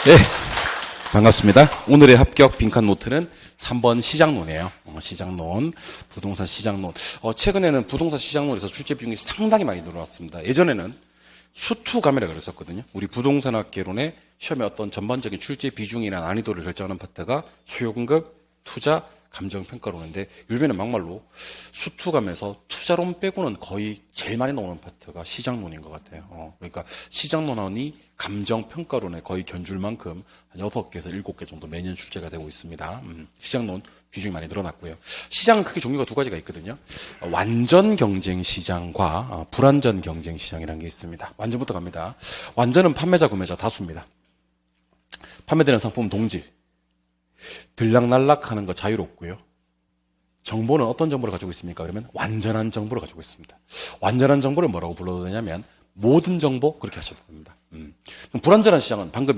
네, 반갑습니다. 오늘의 합격 빈칸 노트는 3번 시장론이에요. 시장론, 부동산 시장론. 최근에는 부동산 시장론에서 출제 비중이 상당히 많이 늘어났습니다. 예전에는 수투감이라 그랬었거든요. 우리 부동산학개론의 시험의 어떤 전반적인 출제 비중이나 난이도를 결정하는 파트가 수요공급, 투자, 감정평가론인데 요즘에는 막말로 수투감에서 투자론 빼고는 거의 제일 많이 나오는 파트가 시장론인 것 같아요. 그러니까 시장론이 감정평가론에 거의 견줄 만큼 한 6개에서 7개 정도 매년 출제가 되고 있습니다. 시장론 비중이 많이 늘어났고요. 시장은 크게 종류가 두 가지가 있거든요. 완전 경쟁 시장과 불완전 경쟁 시장이라는 게 있습니다. 완전부터 갑니다. 완전은 판매자, 구매자 다수입니다. 판매되는 상품은 동질. 들락날락 하는 거 자유롭고요. 정보는 어떤 정보를 가지고 있습니까? 그러면 완전한 정보를 가지고 있습니다. 완전한 정보를 뭐라고 불러도 되냐면 모든 정보 그렇게 하셔도 됩니다. 그럼 불완전한 시장은 방금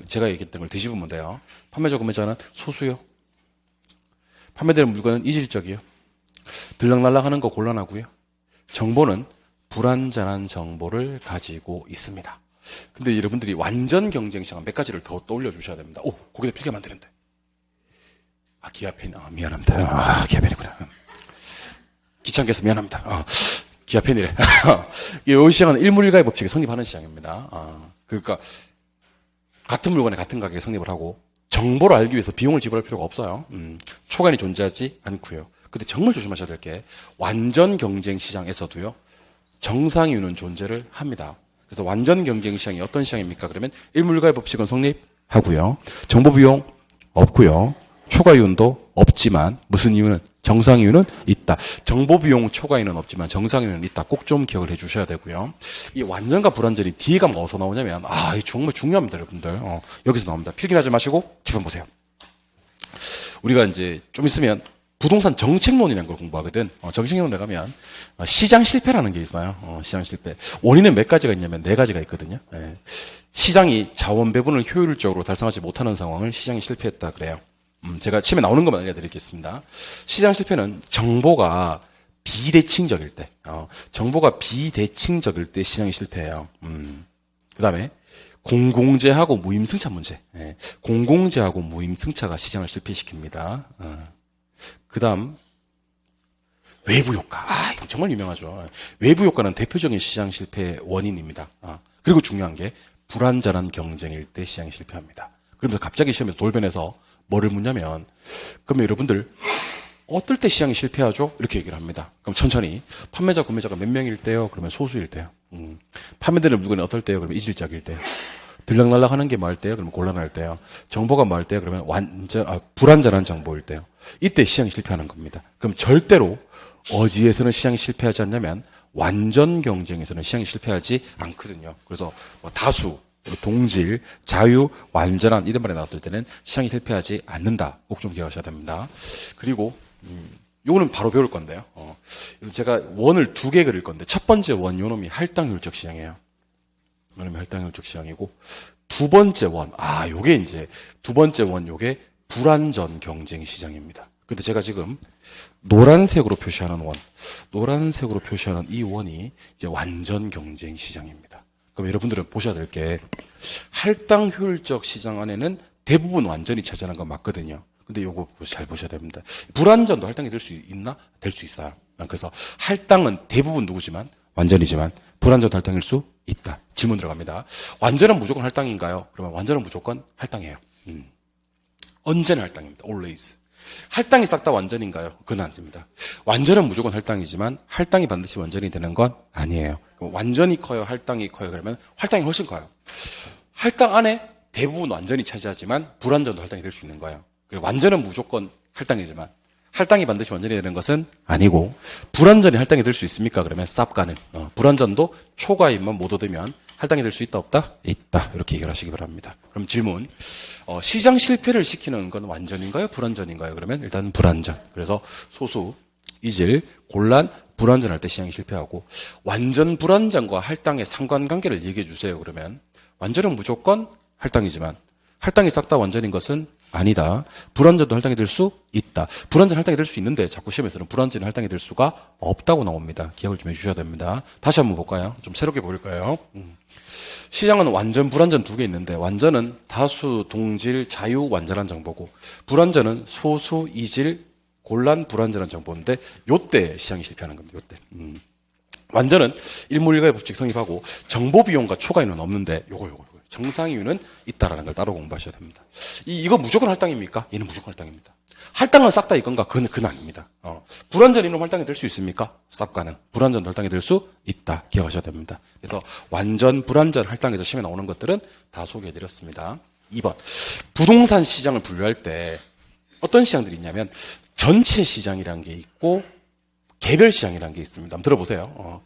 제가 얘기했던 걸 뒤집으면 돼요. 판매자, 구매자는 소수요. 판매되는 물건은 이질적이요. 들락날락 하는 거 곤란하고요. 정보는 불완전한 정보를 가지고 있습니다. 근데 여러분들이 완전 경쟁 시장은 몇 가지를 더 떠올려 주셔야 됩니다. 거기다 필기하면 안 되는데. 기아펜, 미안합니다. 기아펜이구나. 귀찮게 해서 미안합니다. 기아펜이래. 이 시장은 일물일가의 법칙이 성립하는 시장입니다. 그러니까, 같은 물건에 같은 가격에 성립을 하고, 정보를 알기 위해서 비용을 지불할 필요가 없어요. 초과이 존재하지 않고요. 근데 정말 조심하셔야 될 게, 완전 경쟁 시장에서도요, 정상이유는 존재를 합니다. 그래서 완전 경쟁 시장이 어떤 시장입니까? 그러면 일물일가의 법칙은 성립하고요. 정보 비용 없고요. 초과이윤도 없지만 무슨 이유는 정상이유는 있다. 정보비용 초과이유는 없지만 정상이유는 있다. 꼭 좀 기억을 해 주셔야 되고요. 이 완전과 불완전이 뒤에가 어디서 나오냐면 이거 정말 중요합니다, 여러분들. 여기서 나옵니다. 필기하지 마시고 집안 보세요. 우리가 이제 좀 있으면 부동산 정책론이라는 걸 공부하거든. 정책론에 가면 시장 실패라는 게 있어요. 시장 실패. 원인은 몇 가지가 있냐면 4가지가 있거든요. 시장이 자원 배분을 효율적으로 달성하지 못하는 상황을 시장이 실패했다 그래요. 제가 처음에 나오는 것만 알려드리겠습니다. 시장 실패는 정보가 비대칭적일 때, 정보가 비대칭적일 때 시장이 실패해요. 그 다음에 공공재하고 무임승차 문제. 공공재하고 무임승차가 시장을 실패시킵니다. 그 다음 외부 효과. 이거 정말 유명하죠. 외부 효과는 대표적인 시장 실패의 원인입니다. 그리고 중요한 게 불완전한 경쟁일 때 시장이 실패합니다. 그러면서 갑자기 시험에서 돌변해서 뭐를 묻냐면, 그러면 여러분들, 어떨 때 시장이 실패하죠? 이렇게 얘기를 합니다. 그럼 천천히, 판매자, 구매자가 몇 명일 때요? 그러면 소수일 때요. 판매되는 물건이 어떨 때요? 그러면 이질적일 때요. 들락날락 하는 게 뭐 할 때요? 그러면 곤란할 때요. 정보가 뭐 할 때요? 그러면 불완전한 정보일 때요. 이때 시장이 실패하는 겁니다. 그럼 절대로 어디에서는 시장이 실패하지 않냐면, 완전 경쟁에서는 시장이 실패하지 않거든요. 그래서 다수, 동질, 자유, 완전한 이런 말이 나왔을 때는 시장이 실패하지 않는다. 꼭 좀 기억하셔야 됩니다. 그리고 요거는 바로 배울 건데요. 제가 원을 2개 그릴 건데 첫 번째 원 요놈이 할당효율적 시장이에요. 요놈이 할당효율적 시장이고 두 번째 원, 요게 이제 두 번째 원 요게 불완전 경쟁 시장입니다. 근데 제가 지금 노란색으로 표시하는 원, 노란색으로 표시하는 이 원이 이제 완전 경쟁 시장입니다. 그럼 여러분들은 보셔야 될 게 할당 효율적 시장 안에는 대부분 완전히 차지하는 건 맞거든요. 근데 요거 잘 보셔야 됩니다. 불완전도 할당이 될 수 있나? 될 수 있어요. 그래서 할당은 대부분 누구지만 완전이지만 불완전도 할당일 수 있다. 질문 들어갑니다. 완전은 무조건 할당인가요? 그러면 완전은 무조건 할당이에요. 언제나 할당입니다. always. 할당이 싹 다 완전인가요? 그건 아닙니다. 완전은 무조건 할당이지만 할당이 반드시 완전이 되는 건 아니에요. 완전히 커요? 할당이 커요? 그러면 할당이 훨씬 커요. 할당 안에 대부분 완전히 차지하지만 불완전도 할당이 될 수 있는 거예요. 그리고 완전은 무조건 할당이지만 할당이 반드시 완전히 되는 것은 아니고 불완전히 할당이 될 수 있습니까? 그러면 쌉가는 불완전도 초과임만 못 얻으면 할당이 될 수 있다 없다? 있다. 이렇게 얘기를 하시기 바랍니다. 그럼 질문. 시장 실패를 시키는 건 완전인가요? 불완전인가요? 그러면 일단 불완전. 그래서 소수, 이질, 곤란, 불완전할 때 시장이 실패하고 완전 불완전과 할당의 상관관계를 얘기해 주세요. 그러면 완전은 무조건 할당이지만 할당이 싹 다 완전인 것은 아니다. 불완전도 할당이 될 수 있다. 불완전 할당이 될 수 있는데 자꾸 시험에서는 불완전이 할당이 될 수가 없다고 나옵니다. 기억을 좀 해주셔야 됩니다. 다시 한번 볼까요? 좀 새롭게 보일까요? 시장은 완전, 불완전 두 개 있는데 완전은 다수, 동질, 자유, 완전한 정보고 불완전은 소수, 이질, 곤란, 불완전한 정보인데 요때 시장이 실패하는 겁니다. 요때. 완전은 일몰일가의 법칙 성립하고 정보 비용과 초과이유는 없는데 요거 정상이유는 있다라는 걸 따로 공부하셔야 됩니다. 이거 무조건 할당입니까? 얘는 무조건 할당입니다. 할당은 싹 다 이건가? 그건 아닙니다. 불완전 이놈 할당이 될 수 있습니까? 쌉 가능. 불완전 할당이 될 수 있다. 기억하셔야 됩니다. 그래서 완전, 불완전 할당에서 시험에 나오는 것들은 다 소개해드렸습니다. 2번. 부동산 시장을 분류할 때 어떤 시장들이 있냐면 전체 시장이라는 게 있고 개별 시장이라는 게 있습니다. 한번 들어보세요.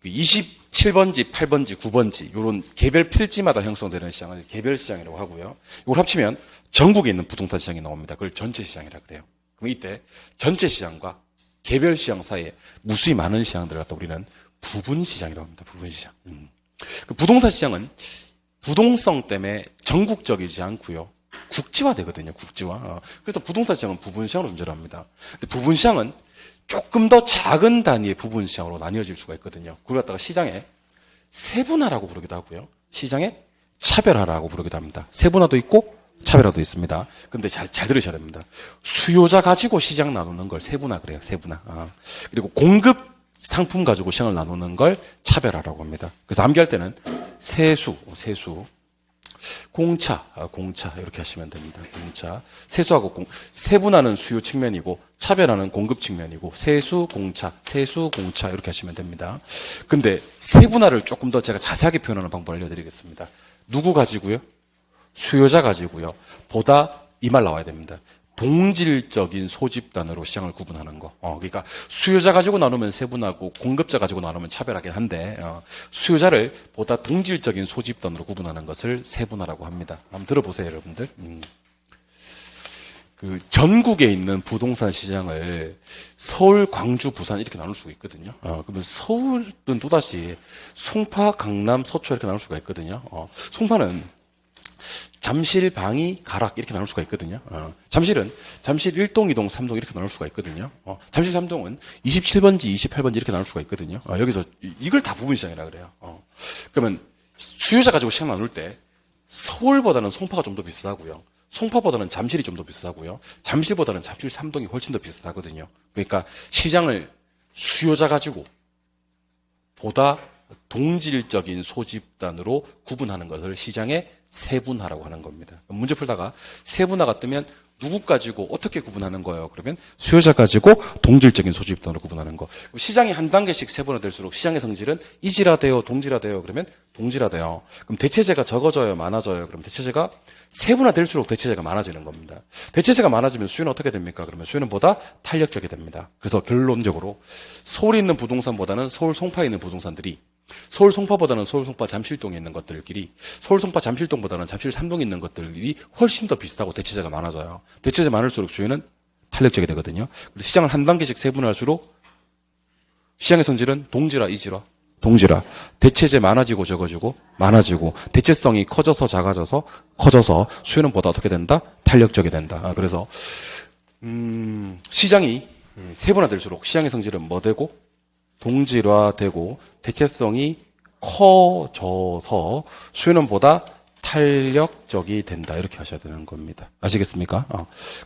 27번지, 8번지, 9번지 이런 개별 필지마다 형성되는 시장을 개별 시장이라고 하고요. 이걸 합치면 전국에 있는 부동산 시장이 나옵니다. 그걸 전체 시장이라 그래요. 그럼 이때 전체 시장과 개별 시장 사이에 무수히 많은 시장들을 갖다 우리는 부분 시장이라고 합니다. 부분 시장. 그 부동산 시장은 부동성 때문에 전국적이지 않고요. 국지화되거든요. 국지화. 그래서 부동산 시장은 부분 시장으로 존재합니다. 근데 부분 시장은 조금 더 작은 단위의 부분 시장으로 나뉘어질 수가 있거든요. 그걸 갖다가 시장의 세분화라고 부르기도 하고요. 시장의 차별화라고 부르기도 합니다. 세분화도 있고 차별화도 있습니다. 근데 잘 들으셔야 됩니다. 수요자 가지고 시장 나누는 걸 세분화 그래요. 세분화. 그리고 공급 상품 가지고 시장을 나누는 걸 차별화라고 합니다. 그래서 암기할 때는 세수, 공차 이렇게 하시면 됩니다. 공차. 세수하고 세분화는 수요 측면이고 차별화는 공급 측면이고 세수, 공차 이렇게 하시면 됩니다. 근데 세분화를 조금 더 제가 자세하게 표현하는 방법을 알려드리겠습니다. 누구 가지고요? 수요자 가지고요. 보다 이 말 나와야 됩니다. 동질적인 소집단으로 시장을 구분하는 거. 그러니까 수요자 가지고 나누면 세분화고 공급자 가지고 나누면 차별하긴 한데 수요자를 보다 동질적인 소집단으로 구분하는 것을 세분화라고 합니다. 한번 들어보세요, 여러분들. 그 전국에 있는 부동산 시장을 서울, 광주, 부산 이렇게 나눌 수가 있거든요. 그러면 서울은 또다시 송파, 강남, 서초 이렇게 나눌 수가 있거든요. 송파는 잠실, 방이, 가락 이렇게 나눌 수가 있거든요. 잠실은 잠실 1동, 2동, 3동 이렇게 나눌 수가 있거든요. 잠실 3동은 27번지, 28번지 이렇게 나눌 수가 있거든요. 여기서 이걸 다 부분시장이라 그래요. 그러면 수요자 가지고 시장 나눌 때 서울보다는 송파가 좀 더 비싸고요. 송파보다는 잠실이 좀 더 비싸고요. 잠실보다는 잠실 3동이 훨씬 더 비싸거든요. 그러니까 시장을 수요자 가지고 보다 동질적인 소집단으로 구분하는 것을 시장의 세분화라고 하는 겁니다. 문제 풀다가 세분화가 뜨면 누구 가지고 어떻게 구분하는 거예요? 그러면 수요자 가지고 동질적인 소집단으로 구분하는 거. 시장이 한 단계씩 세분화될수록 시장의 성질은 이질화돼요, 동질화돼요. 그러면 동질화돼요. 그럼 대체재가 적어져요, 많아져요. 그럼 대체재가 세분화될수록 대체재가 많아지는 겁니다. 대체재가 많아지면 수요는 어떻게 됩니까? 그러면 수요는 보다 탄력적이 됩니다. 그래서 결론적으로 서울에 있는 부동산보다는 서울 송파에 있는 부동산들이 서울 송파보다는 서울 송파 잠실동에 있는 것들끼리 서울 송파 잠실동보다는 잠실 3동에 있는 것들이 훨씬 더 비싸고 대체재가 많아져요. 대체재 많을수록 수요는 탄력적이 되거든요. 그래서 시장을 한 단계씩 세분화할수록 시장의 성질은 동질화, 이질화, 동질화. 대체재 많아지고 적어지고 많아지고 대체성이 커져서 작아져서 커져서 수요는 보다 어떻게 된다? 탄력적이 된다. 그래서 시장이 세분화될수록 시장의 성질은 뭐 되고? 동질화되고 대체성이 커져서 수요는 보다 탄력적이 된다. 이렇게 하셔야 되는 겁니다. 아시겠습니까?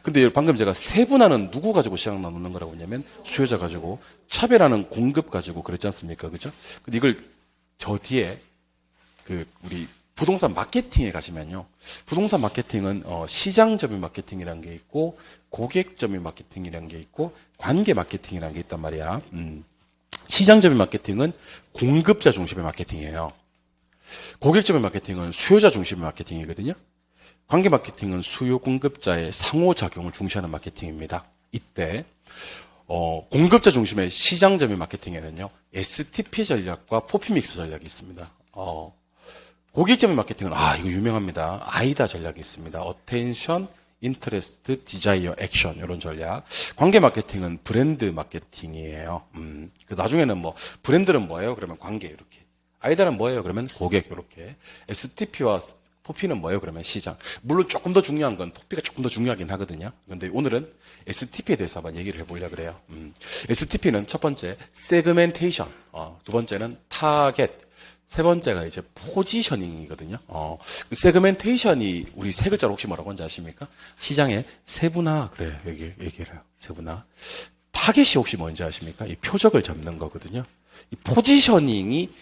근데 방금 제가 세분화는 누구 가지고 시장 나누는 거라고 했냐면 수요자 가지고 차별화는 공급 가지고 그랬지 않습니까? 그죠? 근데 이걸 저 뒤에 우리 부동산 마케팅에 가시면요. 부동산 마케팅은 시장점유 마케팅이라는 게 있고 고객점유 마케팅이라는 게 있고 관계 마케팅이라는 게 있단 말이야. 시장점유 마케팅은 공급자 중심의 마케팅이에요. 고객점유 마케팅은 수요자 중심의 마케팅이거든요. 관계 마케팅은 수요 공급자의 상호작용을 중시하는 마케팅입니다. 이때 공급자 중심의 시장점유 마케팅에는요. STP 전략과 포피믹스 전략이 있습니다. 고객점유 마케팅은 이거 유명합니다. 아이다 전략이 있습니다. Attention, Interest, Desire, Action 이런 전략. 관계 마케팅은 브랜드 마케팅이에요. 나중에는 브랜드는 뭐예요? 그러면 관계 이렇게. 아이다는 뭐예요? 그러면 고객 이렇게. STP와 포피는 뭐예요? 그러면 시장. 물론 조금 더 중요한 건 포피가 조금 더 중요하긴 하거든요. 그런데 오늘은 STP에 대해서 한번 얘기를 해보려고 그래요. STP는 첫 번째 세그멘테이션, 두 번째는 타겟, 세 번째가 이제 포지셔닝이거든요. 세그멘테이션이 우리 세 글자로 혹시 뭐라고 하는지 아십니까? 시장의 세분화, 그래 얘기를 해요. 세분화. 타겟이 혹시 뭔지 아십니까? 이 표적을 잡는 거거든요. 이 포지셔닝이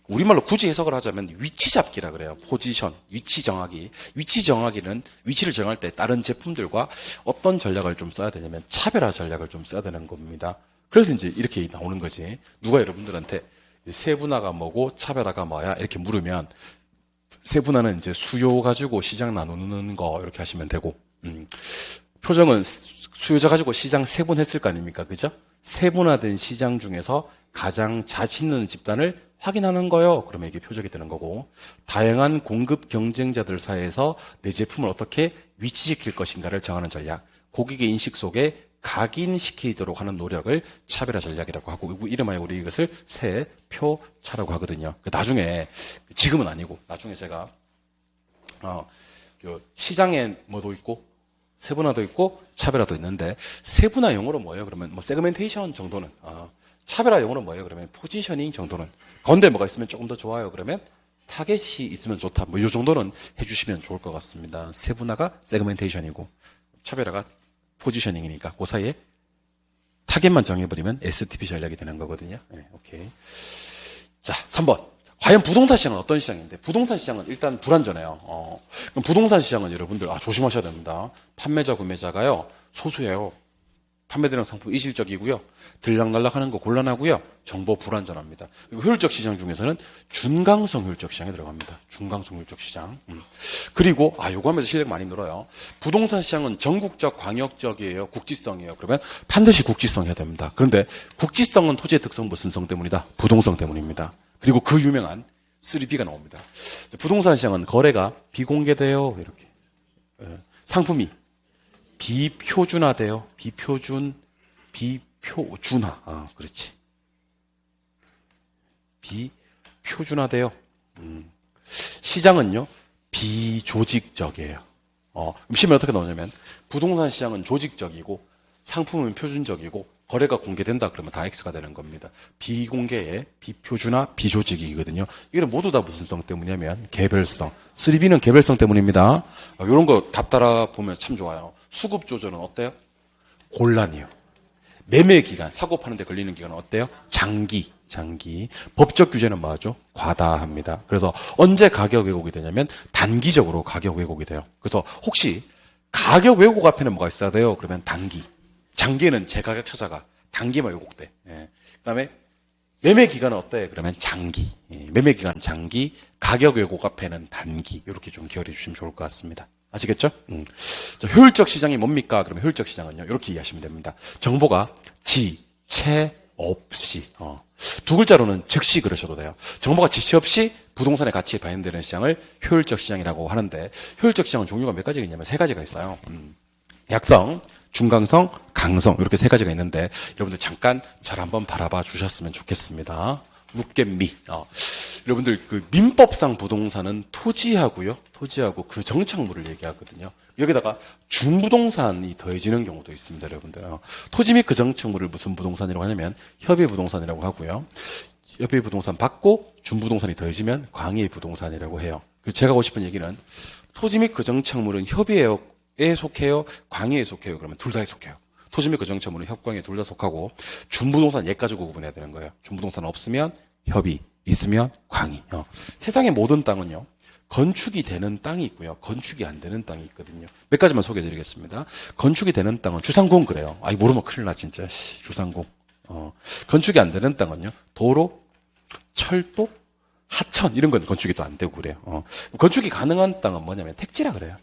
우리말로 굳이 해석을 하자면 위치 잡기라 그래요. 포지션, 위치 정하기. 위치 정하기는 위치를 정할 때 다른 제품들과 어떤 전략을 좀 써야 되냐면 차별화 전략을 좀 써야 되는 겁니다. 그래서 이제 이렇게 나오는 거지. 누가 여러분들한테 세분화가 뭐고 차별화가 뭐야? 이렇게 물으면 세분화는 이제 수요 가지고 시장 나누는 거 이렇게 하시면 되고, 표정은 수요자 가지고 시장 세분했을 거 아닙니까? 그죠? 세분화된 시장 중에서 가장 자신 있는 집단을 확인하는 거요. 그러면 이게 표적이 되는 거고, 다양한 공급 경쟁자들 사이에서 내 제품을 어떻게 위치시킬 것인가를 정하는 전략, 고객의 인식 속에 각인시키도록 하는 노력을 차별화 전략이라고 하고, 이름하여 우리 이것을 세표차라고 하거든요. 나중에, 지금은 아니고, 나중에 제가 시장에 뭐도 있고 세분화도 있고 차별화도 있는데, 세분화 용어로 뭐예요? 그러면 뭐 세그멘테이션 정도는, 차별화 용어는 뭐예요? 그러면 포지셔닝 정도는, 건데 뭐가 있으면 조금 더 좋아요. 그러면 타겟이 있으면 좋다. 뭐 이 정도는 해주시면 좋을 것 같습니다. 세분화가 세그멘테이션이고 차별화가 포지셔닝이니까 그 사이에 타겟만 정해버리면 STP 전략이 되는 거거든요. 네, 오케이. 자, 3번. 과연 부동산 시장은 어떤 시장인데? 부동산 시장은 일단 불안전해요. 그럼 부동산 시장은 여러분들 조심하셔야 됩니다. 판매자, 구매자가요 소수예요. 판매되는 상품 이질적이고요. 들락날락하는 거 곤란하고요. 정보 불안전합니다. 그리고 효율적 시장 중에서는 준강성 효율적 시장에 들어갑니다. 준강성 효율적 시장. 그리고 요거 하면서 실력 많이 늘어요. 부동산 시장은 전국적, 광역적이에요. 국지성이에요. 그러면 반드시 국지성 해야 됩니다. 그런데 국지성은 토지의 특성 무슨 성 때문이다? 부동성 때문입니다. 그리고 그 유명한 3B가 나옵니다. 부동산 시장은 거래가 비공개돼요. 이렇게. 상품이 비표준화돼요. 비표준화. 그렇지. 비표준화돼요. 시장은요, 비조직적이에요. 그럼 시험에 어떻게 나오냐면, 부동산 시장은 조직적이고, 상품은 표준적이고, 거래가 공개된다 그러면 다 X가 되는 겁니다. 비공개의 비표준화, 비조직이거든요. 이게 모두 다 무슨 성 때문이냐면, 개별성. 3B는 개별성 때문입니다. 이런 거 답 따라 보면 참 좋아요. 수급 조절은 어때요? 곤란해요. 매매 기간, 사고 파는데 걸리는 기간은 어때요? 장기. 법적 규제는 뭐죠? 과다합니다. 그래서 언제 가격 왜곡이 되냐면 단기적으로 가격 왜곡이 돼요. 그래서 혹시 가격 왜곡 앞에는 뭐가 있어야 돼요? 그러면 단기. 장기에는 제 가격 찾아가. 단기만 왜곡돼. 그다음에 매매 기간은 어때? 그러면 장기. 매매 기간 장기, 가격 왜곡 앞에는 단기. 이렇게 좀 기억해 주시면 좋을 것 같습니다. 아시겠죠? 자, 효율적 시장이 뭡니까? 그러면 효율적 시장은요, 이렇게 이해하시면 됩니다. 정보가 지체 없이, 두 글자로는 즉시 그러셔도 돼요. 정보가 지체 없이 부동산의 가치에 반영되는 시장을 효율적 시장이라고 하는데, 효율적 시장은 종류가 몇 가지가 있냐면 세 가지가 있어요. 약성, 중강성, 강성, 이렇게 세 가지가 있는데, 여러분들 잠깐 잘 한번 바라봐 주셨으면 좋겠습니다. 룩겟미. 여러분들 그 민법상 부동산은 토지하고 그 정착물을 얘기하거든요. 여기다가 준부동산이 더해지는 경우도 있습니다, 여러분들. 토지 및 그 정착물을 무슨 부동산이라고 하냐면 협의 부동산이라고 하고요. 협의 부동산 받고 준부동산이 더해지면 광의 부동산이라고 해요. 제가 하고 싶은 얘기는 토지 및 그 정착물은 협의에 속해요, 광의에 속해요. 그러면 둘 다에 속해요. 토지 및 그 정착물은 협광에 둘 다 속하고, 준부동산 얘 가지고 구분해야 되는 거예요. 준부동산 없으면 협의, 있으면 광의. 세상의 모든 땅은요, 건축이 되는 땅이 있고요, 건축이 안 되는 땅이 있거든요. 몇 가지만 소개해 드리겠습니다. 건축이 되는 땅은 주상공 그래요. 모르면 큰일 나, 진짜. 주상공. 건축이 안 되는 땅은요, 도로, 철도, 하천, 이런 건 건축이 또 안 되고 그래요. 건축이 가능한 땅은 뭐냐면 택지라 그래요.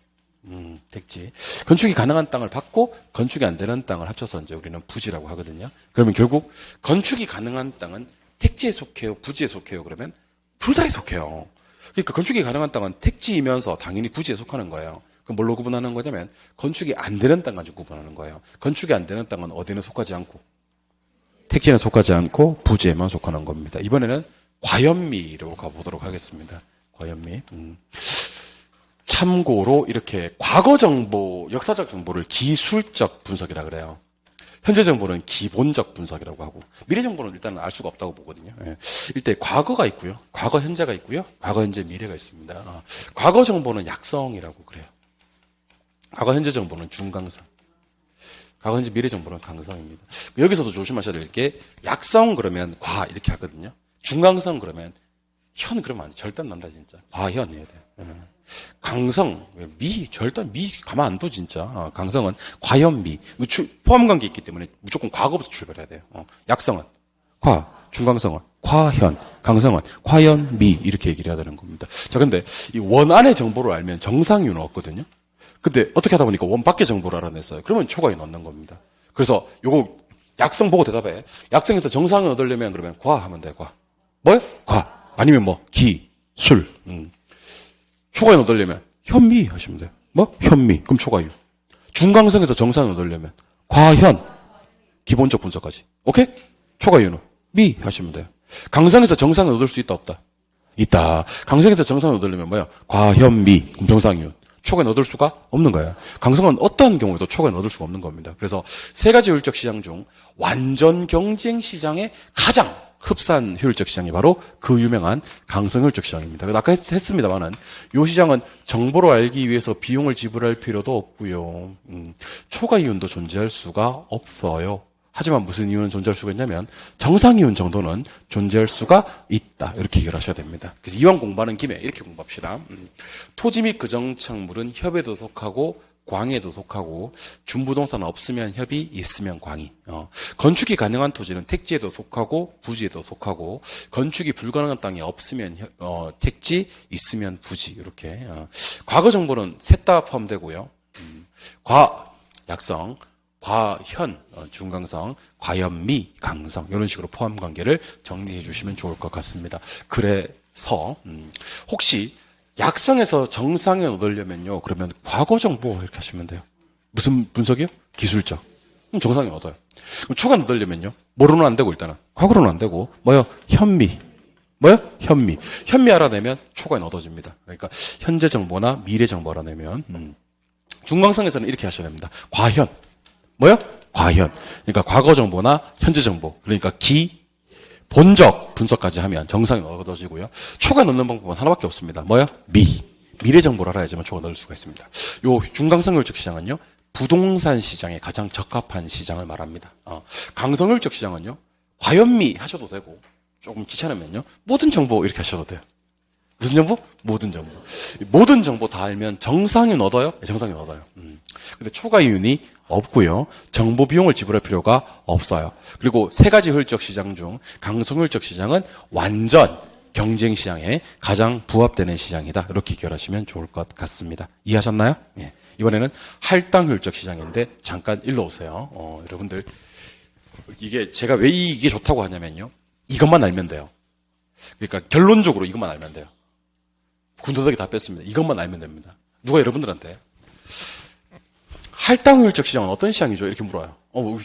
택지. 건축이 가능한 땅을 받고 건축이 안 되는 땅을 합쳐서 이제 우리는 부지라고 하거든요. 그러면 결국 건축이 가능한 땅은 택지에 속해요, 부지에 속해요? 그러면 둘 다에 속해요. 그러니까 건축이 가능한 땅은 택지이면서 당연히 부지에 속하는 거예요. 그럼 뭘로 구분하는 거냐면 건축이 안 되는 땅 가지고 구분하는 거예요. 건축이 안 되는 땅은 어디는 속하지 않고 택지는 속하지 않고 부지에만 속하는 겁니다. 이번에는 과연미로 가보도록 하겠습니다. 과연미. 참고로 이렇게 과거 정보, 역사적 정보를 기술적 분석이라 그래요. 현재 정보는 기본적 분석이라고 하고, 미래 정보는 일단 알 수가 없다고 보거든요. 예. 일단 과거가 있고요. 과거 현재가 있고요. 과거 현재 미래가 있습니다. 과거 정보는 약성이라고 그래요. 과거 현재 정보는 중강성. 과거 현재 미래 정보는 강성입니다. 여기서도 조심하셔야 될 게, 약성 그러면 과 이렇게 하거든요. 중강성 그러면 현 그러면 안 돼. 절대 안 난다 진짜. 과현 해야 돼. 예. 강성, 절대 가만 안 둬, 진짜. 강성은 과현미. 포함관계 있기 때문에 무조건 과거부터 출발해야 돼요. 약성은 중강성은 과현, 강성은 과현미. 이렇게 얘기를 해야 되는 겁니다. 자, 근데 이 원 안의 정보를 알면 정상이유는 없거든요. 근데 어떻게 하다 보니까 원 밖의 정보를 알아냈어요. 그러면 초과에 넣는 겁니다. 그래서 요거 약성 보고 대답해. 약성에서 정상을 얻으려면 그러면 과 하면 돼, 과. 뭐요? 과. 아니면 뭐, 기, 술. 초과인 얻으려면 현미 하시면 돼요. 뭐? 현미. 그럼 초과유. 중강성에서 정상을 얻으려면 과현. 기본적 분석까지. 오케이? 초과유는 미 하시면 돼요. 강성에서 정상을 얻을 수 있다 없다? 있다. 강성에서 정상을 얻으려면 뭐야? 과현미. 그럼 정상이윤. 초과인 얻을 수가 없는 거예요. 강성은 어떠한 경우에도 초과인 얻을 수가 없는 겁니다. 그래서 세 가지 효율적 시장 중 완전 경쟁 시장의 가장 흡사한 효율적 시장이 바로 그 유명한 강성 효율적 시장입니다. 아까 했습니다만은 이 시장은 정보를 알기 위해서 비용을 지불할 필요도 없고요. 초과 이윤도 존재할 수가 없어요. 하지만 무슨 이유는 존재할 수가 있냐면 정상 이윤 정도는 존재할 수가 있다. 이렇게 해결하셔야 됩니다. 그래서 이왕 공부하는 김에 이렇게 공부합시다. 토지 및 그정착물은 협에도 속하고 광에도 속하고 준부동산 없으면 협이 있으면 광이. 건축이 가능한 토지는 택지에도 속하고 부지에도 속하고 건축이 불가능한 땅이 없으면 택지 있으면 부지. 이렇게 과거 정보는 셋 다 포함되고요. 약성, 과현, 중강성, 과현미, 강성 이런 식으로 포함 관계를 정리해 주시면 좋을 것 같습니다. 그래서 혹시 약성에서 정상을 얻으려면요. 그러면 과거 정보 이렇게 하시면 돼요. 무슨 분석이요? 기술적. 그럼 정상을 얻어요. 그럼 초간 얻으려면요. 뭐로는 안 되고 일단은. 과거로는 안 되고 뭐요? 현미. 뭐요? 현미. 현미 알아내면 초과는 얻어집니다. 그러니까 현재 정보나 미래 정보 알아내면 중강성에서는 이렇게 하셔야 됩니다. 과현. 뭐요? 과현. 그러니까 과거 정보나 현재 정보. 그러니까 본적 분석까지 하면 정상이 얻어지고요. 초과 넣는 방법은 하나밖에 없습니다. 뭐요? 미래 정보를 알아야지만 초과 넣을 수가 있습니다. 요 중강성효율적 시장은요. 부동산 시장에 가장 적합한 시장을 말합니다. 강성효율적 시장은요. 과현미 하셔도 되고 조금 귀찮으면요. 모든 정보 이렇게 하셔도 돼요. 무슨 정보? 모든 정보. 모든 정보 다 알면 정상인 얻어요? 네, 정상인 얻어요. 근데 초과 이윤이 없고요. 정보 비용을 지불할 필요가 없어요. 그리고 세 가지 효율적 시장 중 강성효율적 시장은 완전 경쟁 시장에 가장 부합되는 시장이다. 이렇게 기억하시면 좋을 것 같습니다. 이해하셨나요? 예. 이번에는 할당 효율적 시장인데 잠깐 일로 오세요. 여러분들 이게 제가 왜 이게 좋다고 하냐면요. 이것만 알면 돼요. 그러니까 결론적으로 이것만 알면 돼요. 군더더기 다 뺐습니다. 이것만 알면 됩니다. 누가 여러분들한테 할당효율적 시장은 어떤 시장이죠? 이렇게 물어요.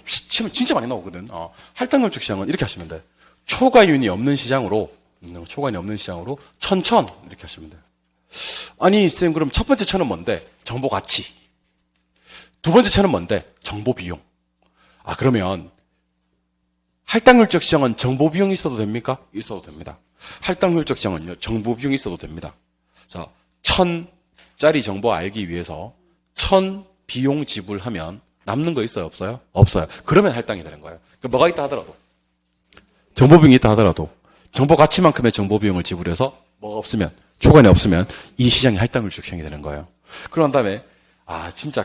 시험 진짜 많이 나오거든. 할당효율적 시장은 이렇게 하시면 돼요. 초과이윤이 없는 시장으로 천천 이렇게 하시면 돼요. 아니 쌤 그럼 첫 번째 천은 뭔데? 정보 가치. 두 번째 천은 뭔데? 정보 비용. 그러면 할당효율적 시장은 정보 비용이 있어도 됩니까? 있어도 됩니다. 할당효율적 시장은요. 정보 비용이 있어도 됩니다. 자, 1,000짜리 정보 알기 위해서 1,000 비용 지불하면 남는 거 있어요? 없어요? 없어요. 그러면 할당이 되는 거예요. 그러니까 뭐가 있다 하더라도 정보 비용이 있다 하더라도 정보 가치만큼의 정보 비용을 지불해서 뭐가 없으면 초과이 없으면 이 시장이 할당효율적 시장이 되는 거예요. 그런 다음에 진짜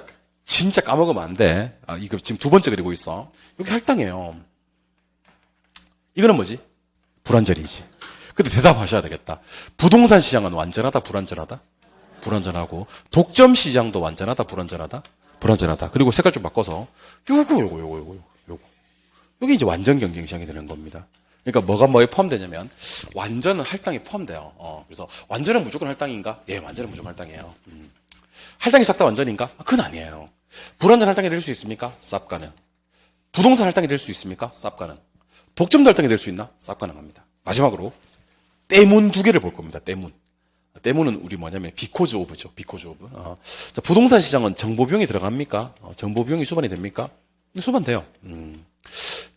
까먹으면 안 돼. 이거 지금 두 번째 그리고 있어. 여기 할당이에요. 이거는 뭐지? 불완전이지. 근데 대답하셔야 되겠다. 부동산 시장은 완전하다, 불완전하다? 불완전하고 독점 시장도 완전하다, 불완전하다? 불완전하다. 그리고 색깔 좀 바꿔서 요거. 여기 이제 완전 경쟁 시장이 되는 겁니다. 그러니까 뭐가 뭐에 포함되냐면 완전은 할당에 포함돼요. 그래서 완전은 무조건 할당인가? 예, 완전은 무조건 할당이에요. 할당이 싹 다 완전인가? 그건 아니에요. 불완전 할당이 될 수 있습니까? 쌉 가능. 부동산 할당이 될 수 있습니까? 쌉 가능. 독점도 할당이 될 수 있나? 쌉 가능합니다. 마지막으로 떼문 두 개를 볼 겁니다. 떼문. 때문은 우리 뭐냐면 비코즈 오브죠. 비코즈 오브. 자, 부동산 시장은 정보 비용이 들어갑니까? 정보 비용이 수반이 됩니까? 수반돼요.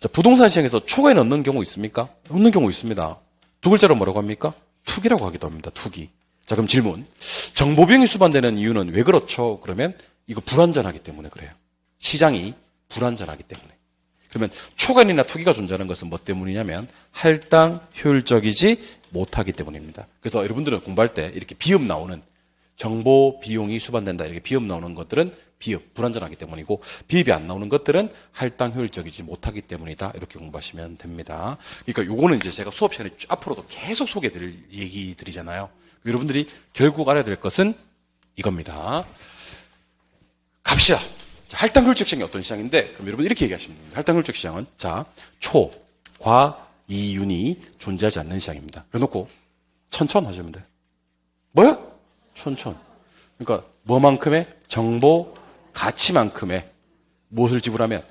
자, 부동산 시장에서 초과에 넣는 경우 있습니까? 없는 경우 있습니다. 두 글자로 뭐라고 합니까? 투기라고 하기도 합니다. 투기. 자, 그럼 질문. 정보 비용이 수반되는 이유는 왜 그렇죠? 그러면 이거 불완전하기 때문에 그래요. 시장이 불완전하기 때문에. 그러면 초과이나 투기가 존재하는 것은 뭐 때문이냐면 할당 효율적이지 못하기 때문입니다. 그래서 여러분들은 공부할 때 이렇게 비읍 나오는 정보 비용이 수반된다 이렇게 비읍 나오는 것들은 비읍 불완전하기 때문이고 비읍이 안 나오는 것들은 할당 효율적이지 못하기 때문이다 이렇게 공부하시면 됩니다. 그러니까 요거는 이제 제가 수업 시간에 앞으로도 계속 소개드릴 얘기들이잖아요. 여러분들이 결국 알아야 될 것은 이겁니다. 갑시다. 할당 효율적 시장이 어떤 시장인데 그럼 여러분 이렇게 얘기하시면 됩니다. 할당 효율적 시장은 자, 초, 과, 이윤이 존재하지 않는 시장입니다. 그래놓고 천천 하시면 돼요. 뭐야? 천천. 그러니까 뭐만큼의 정보 가치만큼의 무엇을 지불하면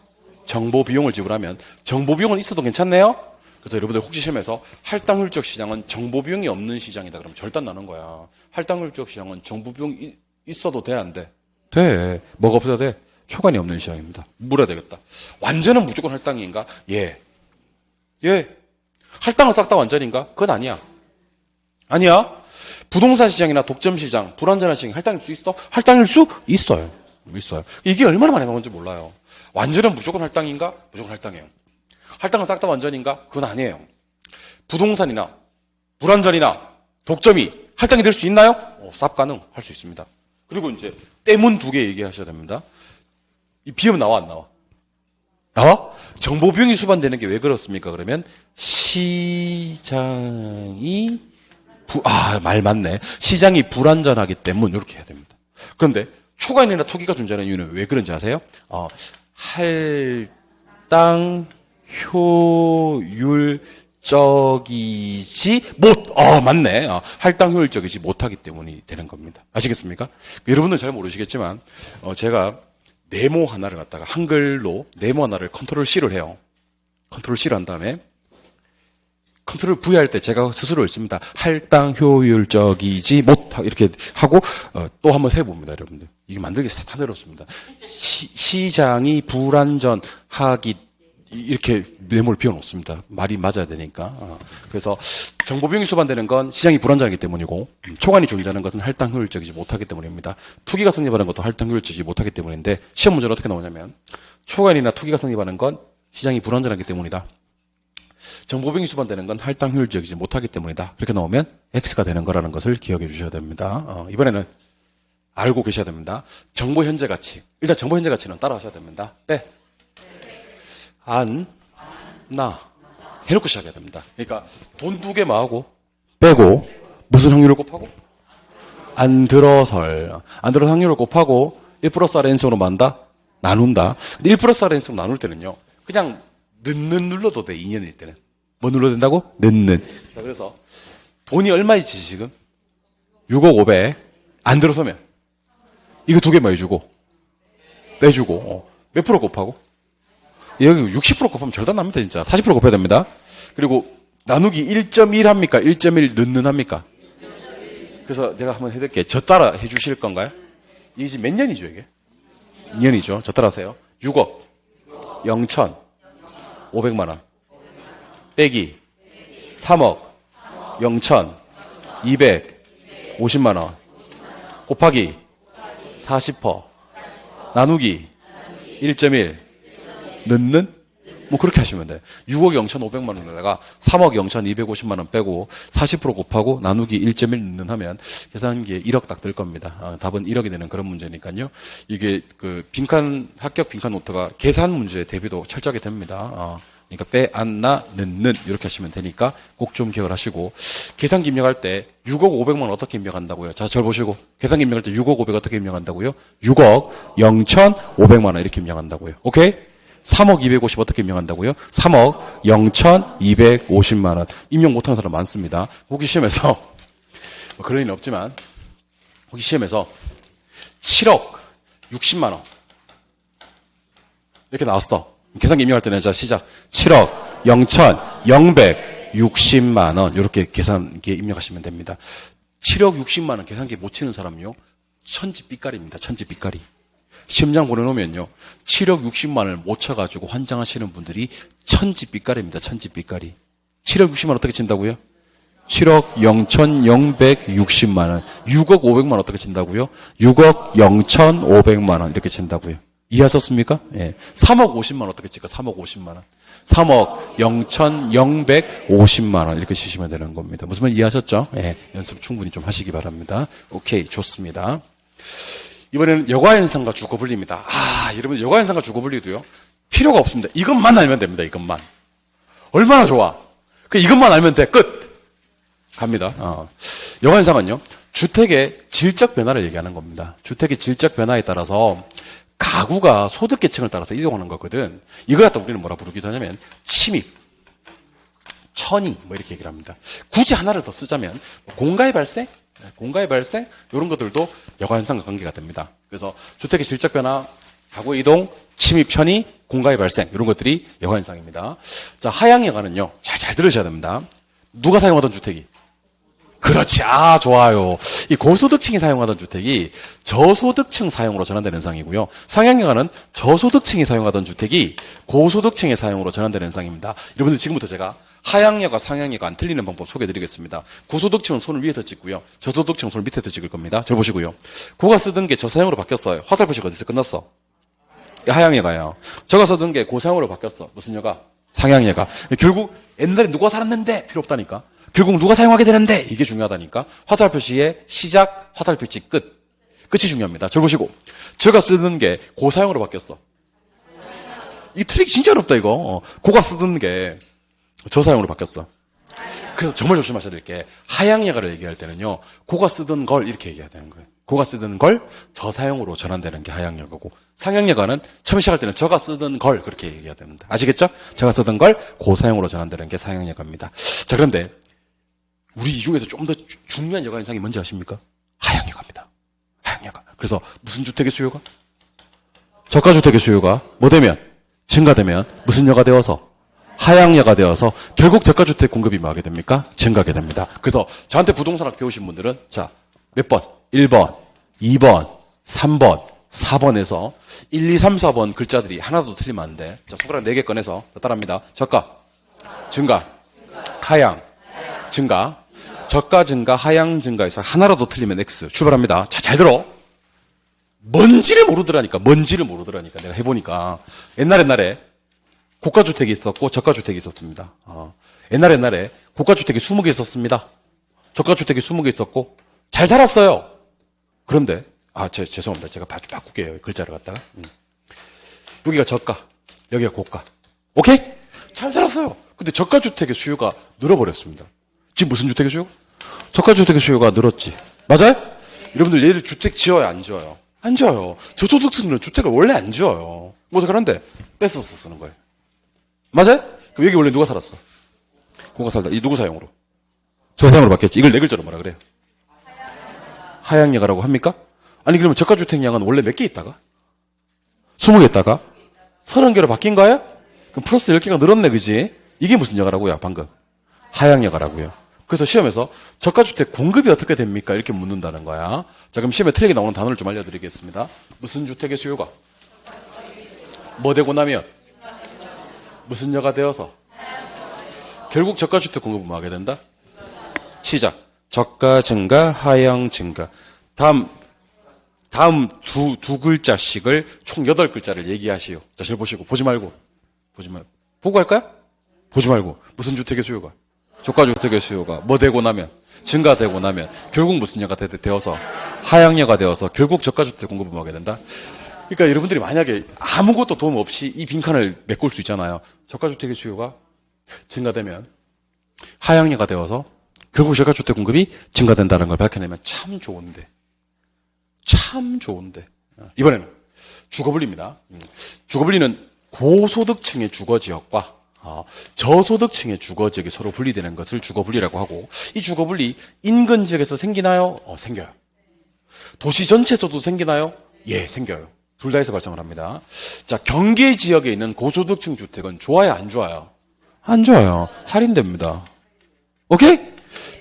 정보 비용을 지불하면 정보 비용은 있어도 괜찮네요. 그래서 여러분들 혹시 시험에서 할당 효율적 시장은 정보 비용이 없는 시장이다 그러면 절단 나는 거야. 할당 효율적 시장은 정보 비용이 있어도 돼 안 돼? 돼. 뭐가 없어도 돼? 초과이 없는 시장입니다. 물어야 되겠다. 완전은 무조건 할당인가? 예. 할당은 싹 다 완전인가? 그건 아니야. 아니야. 부동산 시장이나 독점 시장, 불완전한 시장이 할당일 수 있어? 할당일 수 있어요. 이게 얼마나 많이 나오는지 몰라요. 완전은 무조건 할당인가? 무조건 할당이에요. 할당은 싹 다 완전인가? 그건 아니에요. 부동산이나 불완전이나 독점이 할당이 될 수 있나요? 쌉 가능할 수 있습니다. 그리고 이제 때문 두 개 얘기하셔야 됩니다. 이 비읍 나와 안 나와? 나와? 정보 비용이 수반되는 게 왜 그렇습니까? 그러면 시장이 말 맞네. 시장이 불완전하기 때문 이렇게 해야 됩니다. 그런데 초과이나 투기가 존재하는 이유는 왜 그런지 아세요? 할당 효율적이지 맞네. 할당 효율적이지 못하기 때문이 되는 겁니다. 아시겠습니까? 여러분은 잘 모르시겠지만 제가 네모 하나를 갖다가 한글로 네모 하나를 컨트롤 C를 해요. 컨트롤 C를 한 다음에 컨트롤 V 할 때 제가 스스로 읽습니다. 할당 효율적이지 못하 이렇게 하고 또 한번 세봅니다, 여러분들. 이게 만들기 사대롭습니다. 시장이 불완전하기 이렇게 네모를 비워놓습니다. 말이 맞아야 되니까. 그래서 정보 비용이 수반되는 건 시장이 불완전하기 때문이고 초과이 존재하는 것은 할당 효율적이지 못하기 때문입니다. 투기가 성립하는 것도 할당 효율적이지 못하기 때문인데 시험 문제는 어떻게 나오냐면 초과이나 투기가 성립하는 건 시장이 불완전하기 때문이다. 정보 비용이 수반되는 건 할당 효율적이지 못하기 때문이다. 그렇게 나오면 X가 되는 거라는 것을 기억해 주셔야 됩니다. 이번에는 알고 계셔야 됩니다. 정보 현재 가치. 일단 정보 현재 가치는 따라 하셔야 됩니다. 빼. 안, 나. 해놓고 시작해야 됩니다. 그러니까 돈 두 개 마하고 빼고 무슨 확률을 곱하고? 안 들어설. 안 들어설 확률을 곱하고 1 플러스 R N승으로 만다? 나눈다. 근데 1 플러스 R N승으로 나눌 때는요. 그냥 넣는 눌러도 돼. 2년일 때는. 뭐 눌러야 된다고? 넣는. 자, 그래서 돈이 얼마이지 지금? 6억 5백. 안 들어서면 이거 두 개만 해주고 빼주고 몇 프로 곱하고? 여기 60% 곱하면 절단 납니다. 진짜 40% 곱해야 됩니다. 그리고 나누기 1.1 합니까? 1.1 넣는 합니까? 그래서 내가 한번 해드릴게요. 저 따라 해주실 건가요? 이게 지금 몇 년이죠 이게? 2년이죠. 저 따라 하세요. 6억 0천 5백만 원 빼기 3억 0천 250만 원 곱하기 40% 나누기 1.1 넣는? 뭐 그렇게 하시면 돼요. 6억 0,500만 원에다가 3억 0,250만 원 빼고 40% 곱하고 나누기 1.1 넣는 하면 계산기에 1억 딱 들 겁니다. 답은 1억이 되는 그런 문제니까요. 이게 그 합격 빈칸 노트가 계산 문제 대비도 철저하게 됩니다. 그러니까 빼, 안, 나, 넣는 이렇게 하시면 되니까 꼭 좀 기억을 하시고 계산기 입력할 때 6억 500만 원 어떻게 입력한다고요? 자, 절 보시고 계산기 입력할 때 6억 500 어떻게 입력한다고요? 6억 0,500만 원 이렇게 입력한다고요. 오케이? 3억 250 어떻게 입력한다고요? 3억 0,250만 원. 입력 못하는 사람 많습니다. 혹시 시험에서 뭐 그런 일은 없지만 혹시 시험에서 7억 60만 원 이렇게 나왔어. 계산기 입력할 때는 자 시작. 7억 0,060만 원 이렇게 계산기에 입력하시면 됩니다. 7억 60만 원 계산기 못 치는 사람요. 천지빛깔입니다. 천지빛깔이. 시험장 보내놓으면요. 7억 60만 원을 못 쳐가지고 환장하시는 분들이 천지빛깔입니다. 천지빛깔이. 7억 60만 원 어떻게 친다고요? 7억 0,0160만 원. 6억 500만 원 어떻게 친다고요? 6억 0,500만 원 이렇게 친다고요. 이해하셨습니까? 예. 3억 50만 원 어떻게 칠까? 3억 50만 원. 3억 0,0150만 원 이렇게 치시면 되는 겁니다. 무슨 말 이해하셨죠? 예. 연습 충분히 좀 하시기 바랍니다. 오케이, 좋습니다. 이번에는 여과현상과 주거분리입니다. 여러분 여과현상과 주거분리도요. 필요가 없습니다. 이것만 알면 됩니다. 이것만. 얼마나 좋아. 이것만 알면 돼. 끝. 갑니다. 여과현상은요. 주택의 질적 변화를 얘기하는 겁니다. 주택의 질적 변화에 따라서 가구가 소득계층을 따라서 이동하는 거거든. 이걸 갖다 우리는 뭐라 부르기도 하냐면 침입, 천의 뭐 이렇게 얘기를 합니다. 굳이 하나를 더 쓰자면 공가의 발생, 공가의 발생 이런 것들도 여과현상과 관계가 됩니다. 그래서 주택의 질적 변화, 가구 이동, 침입, 천의, 공가의 발생 이런 것들이 여과현상입니다. 자, 하향여과는요. 잘 들으셔야 됩니다. 누가 사용하던 주택이? 그렇지. 좋아요. 이 고소득층이 사용하던 주택이 저소득층 사용으로 전환되는 현상이고요. 상향여과는 저소득층이 사용하던 주택이 고소득층의 사용으로 전환되는 현상입니다. 여러분들 지금부터 제가 하향여과, 상향여과 안 틀리는 방법 소개해드리겠습니다. 고소득층은 손을 위에서 찍고요. 저소득층은 손을 밑에서 찍을 겁니다. 저 보시고요. 고가 쓰던 게 저사용으로 바뀌었어요. 화살 표시가 어디서 끝났어? 하향여과요. 저가 쓰던 게 고사용으로 바뀌었어. 무슨 여과? 상향여과. 결국 옛날에 누가 살았는데 필요 없다니까. 결국 누가 사용하게 되는데 이게 중요하다니까. 화살 표시의 시작, 화살 표시 끝. 끝이 중요합니다. 저 보시고. 저가 쓰던 게 고사용으로 바뀌었어. 이 트릭 진짜 어렵다 이거. 고가 쓰던 게 저사용으로 바뀌었어. 그래서 정말 조심하셔야 될 게 하향여과를 얘기할 때는요. 고가 쓰던 걸 이렇게 얘기해야 되는 거예요. 고가 쓰던 걸 저사용으로 전환되는 게 하향여과고, 상향여과는 처음 시작할 때는 저가 쓰던 걸 그렇게 얘기해야 됩니다. 아시겠죠? 저가 쓰던 걸 고사용으로 전환되는 게 상향여과입니다. 자, 그런데 우리 이 중에서 좀 더 중요한 여가 현상이 뭔지 아십니까? 하향여과입니다. 하향여과. 그래서 무슨 주택의 수요가? 저가주택의 수요가 뭐 되면? 증가되면 무슨 여가 되어서? 하향여가 되어서 결국 저가주택 공급이 뭐 하게 됩니까? 증가하게 됩니다. 그래서 저한테 부동산학 배우신 분들은 자, 몇 번? 1번, 2번, 3번, 4번에서 1, 2, 3, 4번 글자들이 하나도 틀리면 안 돼. 자, 손가락 4개 꺼내서 따라합니다. 저가, 증가, 하향, 증가, 저가 증가, 하향 증가에서 하나라도 틀리면 X. 출발합니다. 자, 잘 들어. 뭔지를 모르더라니까. 내가 해보니까. 옛날에 고가주택이 있었고 저가주택이 있었습니다. 옛날에 고가주택이 20개 있었습니다. 저가주택이 20개 있었고 잘 살았어요. 그런데 죄송합니다. 제가 바꿀게요. 글자를 갖다가. 여기가 저가, 여기가 고가. 오케이? 잘 살았어요. 근데 저가주택의 수요가 늘어버렸습니다. 지금 무슨 주택의 수요? 저가주택의 수요가 늘었지. 맞아요? 여러분들 얘들 주택 지어요, 안 지어요? 안 지어요. 저소득층들은 주택을 원래 안 지어요. 뭐 그런데 뺏어서 쓰는 거예요. 맞아요? 그럼 여기 원래 누가 살았어? 고가 살다. 이 누구 사용으로? 저사용으로 바뀌었지. 이걸 네 글자로 뭐라 그래요? 하향여가라고 합니까? 아니 그러면 저가주택량은 원래 몇 개 있다가? 20개 있다가? 30개로 바뀐 거예요? 그럼 플러스 10개가 늘었네, 그지? 이게 무슨 여가라고요, 방금? 하향여가라고요. 그래서 시험에서 저가주택 공급이 어떻게 됩니까? 이렇게 묻는다는 거야. 자, 그럼 시험에 틀리게 나오는 단어를 좀 알려드리겠습니다. 무슨 주택의 수요가? 뭐 되고 나면? 무슨 여가 되어서? 결국 저가주택 공급은 뭐 하게 된다? 시작. 저가 증가, 하향 증가. 다음 두 글자씩을 총 8글자를 얘기하시오. 자, 잘 보시고. 보지 말고. 보고 할까요? 보지 말고. 무슨 주택의 수요가? 저가주택의 수요가 뭐 되고 나면? 증가되고 나면 결국 무슨 여가 되어서? 하향여가 되어서 결국 저가주택 공급을 하게 된다? 그러니까 여러분들이 만약에 아무것도 도움 없이 이 빈칸을 메꿀 수 있잖아요. 저가주택의 수요가 증가되면 하향여가 되어서 결국 저가주택 공급이 증가된다는 걸 밝혀내면 참 좋은데. 이번에는 주거분리입니다. 주거분리는 고소득층의 주거지역과 저소득층의 주거지역이 서로 분리되는 것을 주거분리라고 하고, 이 주거분리 인근 지역에서 생기나요? 생겨요. 도시 전체에서도 생기나요? 예, 생겨요. 둘 다에서 발생을 합니다. 자, 경계 지역에 있는 고소득층 주택은 좋아요, 안 좋아요? 안 좋아요. 할인됩니다. 오케이?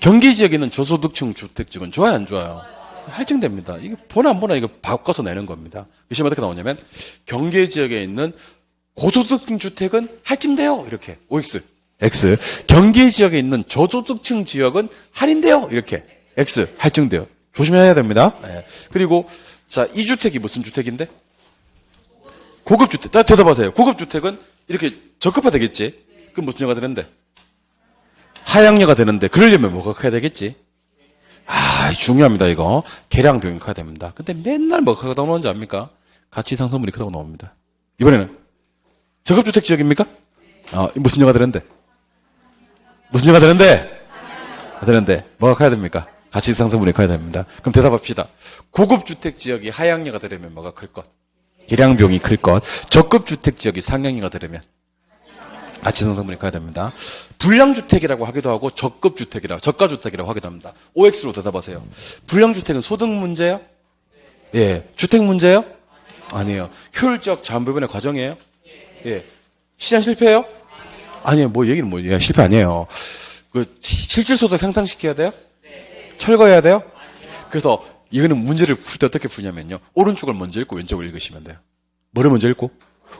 경기 지역에 있는 저소득층 주택지역은 좋아요, 안 좋아요? 할증됩니다. 이게 보나 안 보나 이거 바꿔서 내는 겁니다. 시험 어떻게 나오냐면 경계 지역에 있는 고소득층 주택은 할증돼요. 이렇게 OX. X. 경계 지역에 있는 저소득층 지역은 할인돼요. 이렇게 X. 할증돼요. 조심해야 됩니다. 네. 그리고 자, 이 주택이 무슨 주택인데? 고급 주택. 다 대답하세요. 고급 주택은 이렇게 적급화 되겠지? 그럼 무슨 여가 되는데? 하향여가 되는데 그러려면 뭐가 커야 되겠지? 중요합니다, 이거. 계량 비용이 커야 됩니다. 근데 맨날 뭐가 크다고 나오는지 압니까? 가치 상승분이 크다고 나옵니다. 이번에는 저급주택 지역입니까? 무슨 여가 되는데? 무슨 여가 되는데? 되는데 뭐가 커야 됩니까? 가치 상승분이 커야 됩니다. 그럼 대답합시다. 고급주택 지역이 하향여가 되려면 뭐가 클 것? 계량 비용이 클 것. 저급주택 지역이 상향여가 되려면 가치 상승분이 커야 됩니다. 불량주택이라고 하기도 하고 저가주택이라고 하기도 합니다. OX로 대답하세요. 불량주택은 소득 문제예요? 예. 주택 문제예요? 아니에요. 효율적 자원배분의 과정이에요? 예. 시장 실패예요? 아니에요. 뭐 얘기는 뭐예요? 실패 아니에요. 그 실질소득 향상시켜야 돼요? 철거해야 돼요? 그래서 이거는 문제를 풀 때 어떻게 풀냐면요. 오른쪽을 먼저 읽고 왼쪽을 읽으시면 돼요. 뭐를 먼저 읽고?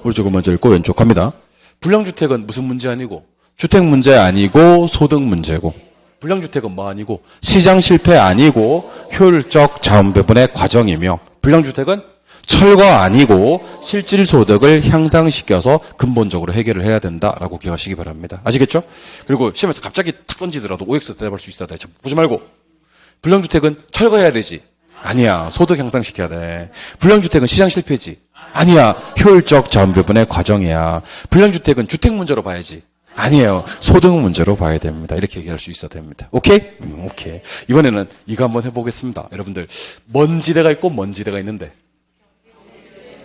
오른쪽을 먼저 읽고 왼쪽 갑니다. 불량주택은 무슨 문제 아니고? 주택 문제 아니고 소득 문제고. 불량주택은 뭐 아니고? 시장 실패 아니고 효율적 자원배분의 과정이며 불량주택은 철거 아니고 실질소득을 향상시켜서 근본적으로 해결을 해야 된다라고 기억하시기 바랍니다. 아시겠죠? 그리고 시험에서 갑자기 탁 던지더라도 OX 대답할 수 있어야 돼. 보지 말고. 불량주택은 철거해야 되지. 아니야. 소득 향상시켜야 돼. 불량주택은 시장 실패지. 아니야. 효율적 자원배분의 과정이야. 불량주택은 주택 문제로 봐야지. 아니에요. 소득 문제로 봐야 됩니다. 이렇게 얘기할 수 있어야 됩니다. 오케이? 오케이. 이번에는 이거 한번 해보겠습니다. 여러분들, 먼 지대가 있고 먼 지대가 있는데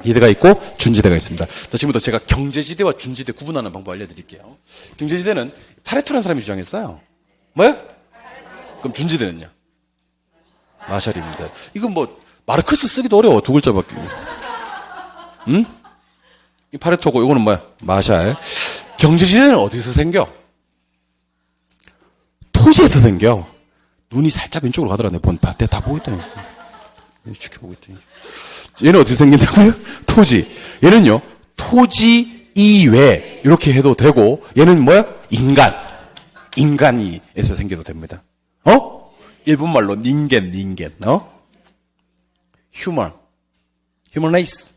이대가 있고 준지대가 있습니다. 자, 지금부터 제가 경제지대와 준지대 구분하는 방법 알려드릴게요. 경제지대는 파레토라는 사람이 주장했어요. 뭐요? 그럼 준지대는요? 마샬입니다. 이건 뭐 마르크스 쓰기도 어려워. 두 글자밖에. 응? 이 파레토고 이거는 뭐야? 마샬. 경제지대는 어디서 생겨? 토지에서 생겨. 눈이 살짝 왼쪽으로 가더라. 내가 다 보고 있다니. 지켜보고 있더니. 얘는 어떻게 생긴다고요? 토지. 얘는요, 토지 이외, 이렇게 해도 되고, 얘는 뭐야? 인간이에서 생겨도 됩니다. 일본말로 닌겐, human race,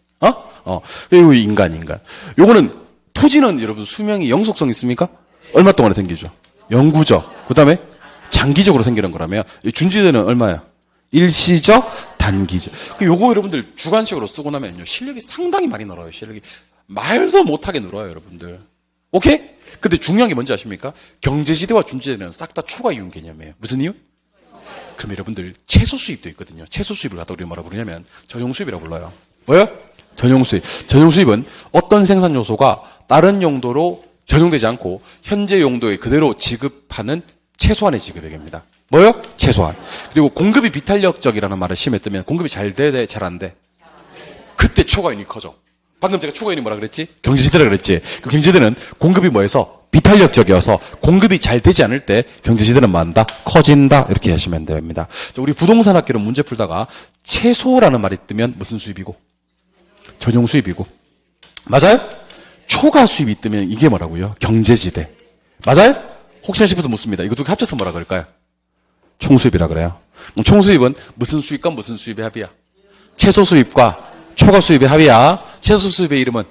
그리고 인간. 요거는, 토지는 여러분 수명이 영속성 있습니까? 얼마 동안에 생기죠? 영구적. 그 다음에 장기적으로 생기는 거라면, 준지대는 얼마야? 일시적, 단기적. 요거 여러분들 주관식으로 쓰고 나면요. 실력이 상당히 많이 늘어요. 실력이. 말도 못하게 늘어요, 여러분들. 오케이? 근데 중요한 게 뭔지 아십니까? 경제지대와 준지대는 싹 다 초과 이윤 개념이에요. 무슨 이유? 그럼 여러분들 채소 수입도 있거든요. 채소 수입을 갖다 우리가 뭐라 부르냐면 전용 수입이라고 불러요. 뭐요? 전용 수입. 전용 수입은 어떤 생산 요소가 다른 용도로 전용되지 않고 현재 용도에 그대로 지급하는 최소한의 지급액입니다. 뭐요? 최소한. 그리고 공급이 비탄력적이라는 말을 시험에 뜨면 공급이 잘 돼, 잘 안 돼? 그때 초과이윤이 커져. 방금 제가 초과이윤이 뭐라 그랬지? 경제지대라 그랬지? 그 경제지대는 공급이 뭐해서? 비탄력적이어서 공급이 잘 되지 않을 때 경제지대는 뭐한다? 커진다. 이렇게 하시면 됩니다. 우리 부동산 학기로 문제 풀다가 최소라는 말이 뜨면 무슨 수입이고? 전용 수입이고. 맞아요? 초과 수입이 뜨면 이게 뭐라고요? 경제지대. 맞아요? 혹시나 싶어서 묻습니다. 이거 두 개 합쳐서 뭐라 그럴까요? 총수입이라 그래요. 총수입은 무슨 수입과 무슨 수입의 합이야? 최소 수입과 초과 수입의 합이야. 최소 수입의 이름은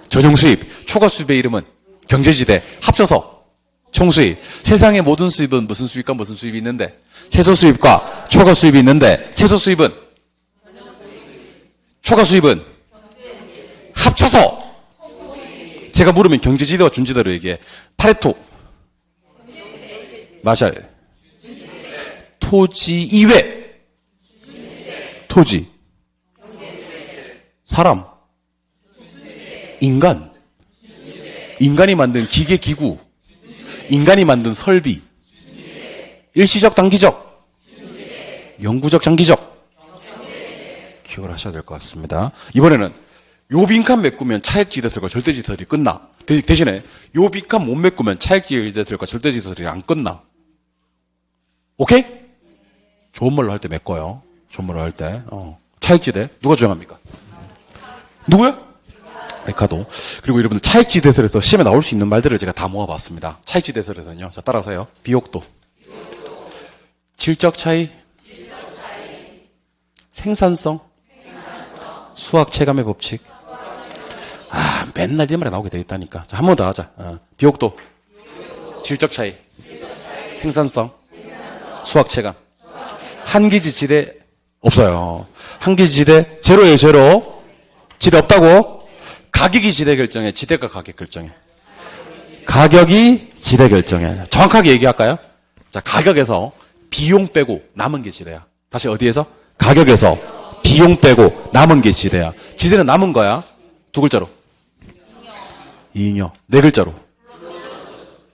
전용 수입, 초과 수입의 이름은 경제지대. 합쳐서 총수입. 세상의 모든 수입은 무슨 수입과 무슨 수입이 있는데? 최소 수입과 초과 수입이 있는데 최소 수입은? 초과 수입은? 합쳐서 제가 물으면 경제지대와 준지대로 얘기해. 파레토. 마샬. 토지 이외. 토지. 사람. 인간이 만든 기계 기구. 인간이 만든 설비. 일시적 단기적. 영구적 장기적. 기억을 하셔야 될 것 같습니다. 이번에는 요 빈칸 메꾸면 차액지대설과 절대지대설이 끝나. 대신에 요 빈칸 못 메꾸면 차액지대설과 절대지대설이 안 끝나. 오케이? 좋은 말로 할 때 메꿔요. 좋은 말로 할 때. 차익지대 누가 주장합니까? 누구요? 리카도. 그리고 여러분들 차익지대설에서 시험에 나올 수 있는 말들을 제가 다 모아봤습니다. 차익지대설에서는요. 자, 따라서요. 비옥도. 질적 차이. 생산성. 수학 체감의 법칙. 맨날 이 말에 나오게 돼 있다니까. 자, 한 번 더 하자. 비옥도. 질적 차이. 생산성. 수학 체감. 한기지 지대 없어요. 한기지 지대 제로예요, 제로. 지대 없다고? 가격이 지대 결정해. 지대가 가격 결정해. 가격이 지대 결정해. 정확하게 얘기할까요? 자, 가격에서 비용 빼고 남은 게 지대야. 다시 어디에서? 가격에서 비용 빼고 남은 게 지대야. 지대는 남은 거야. 두 글자로. 잉여. 네 글자로.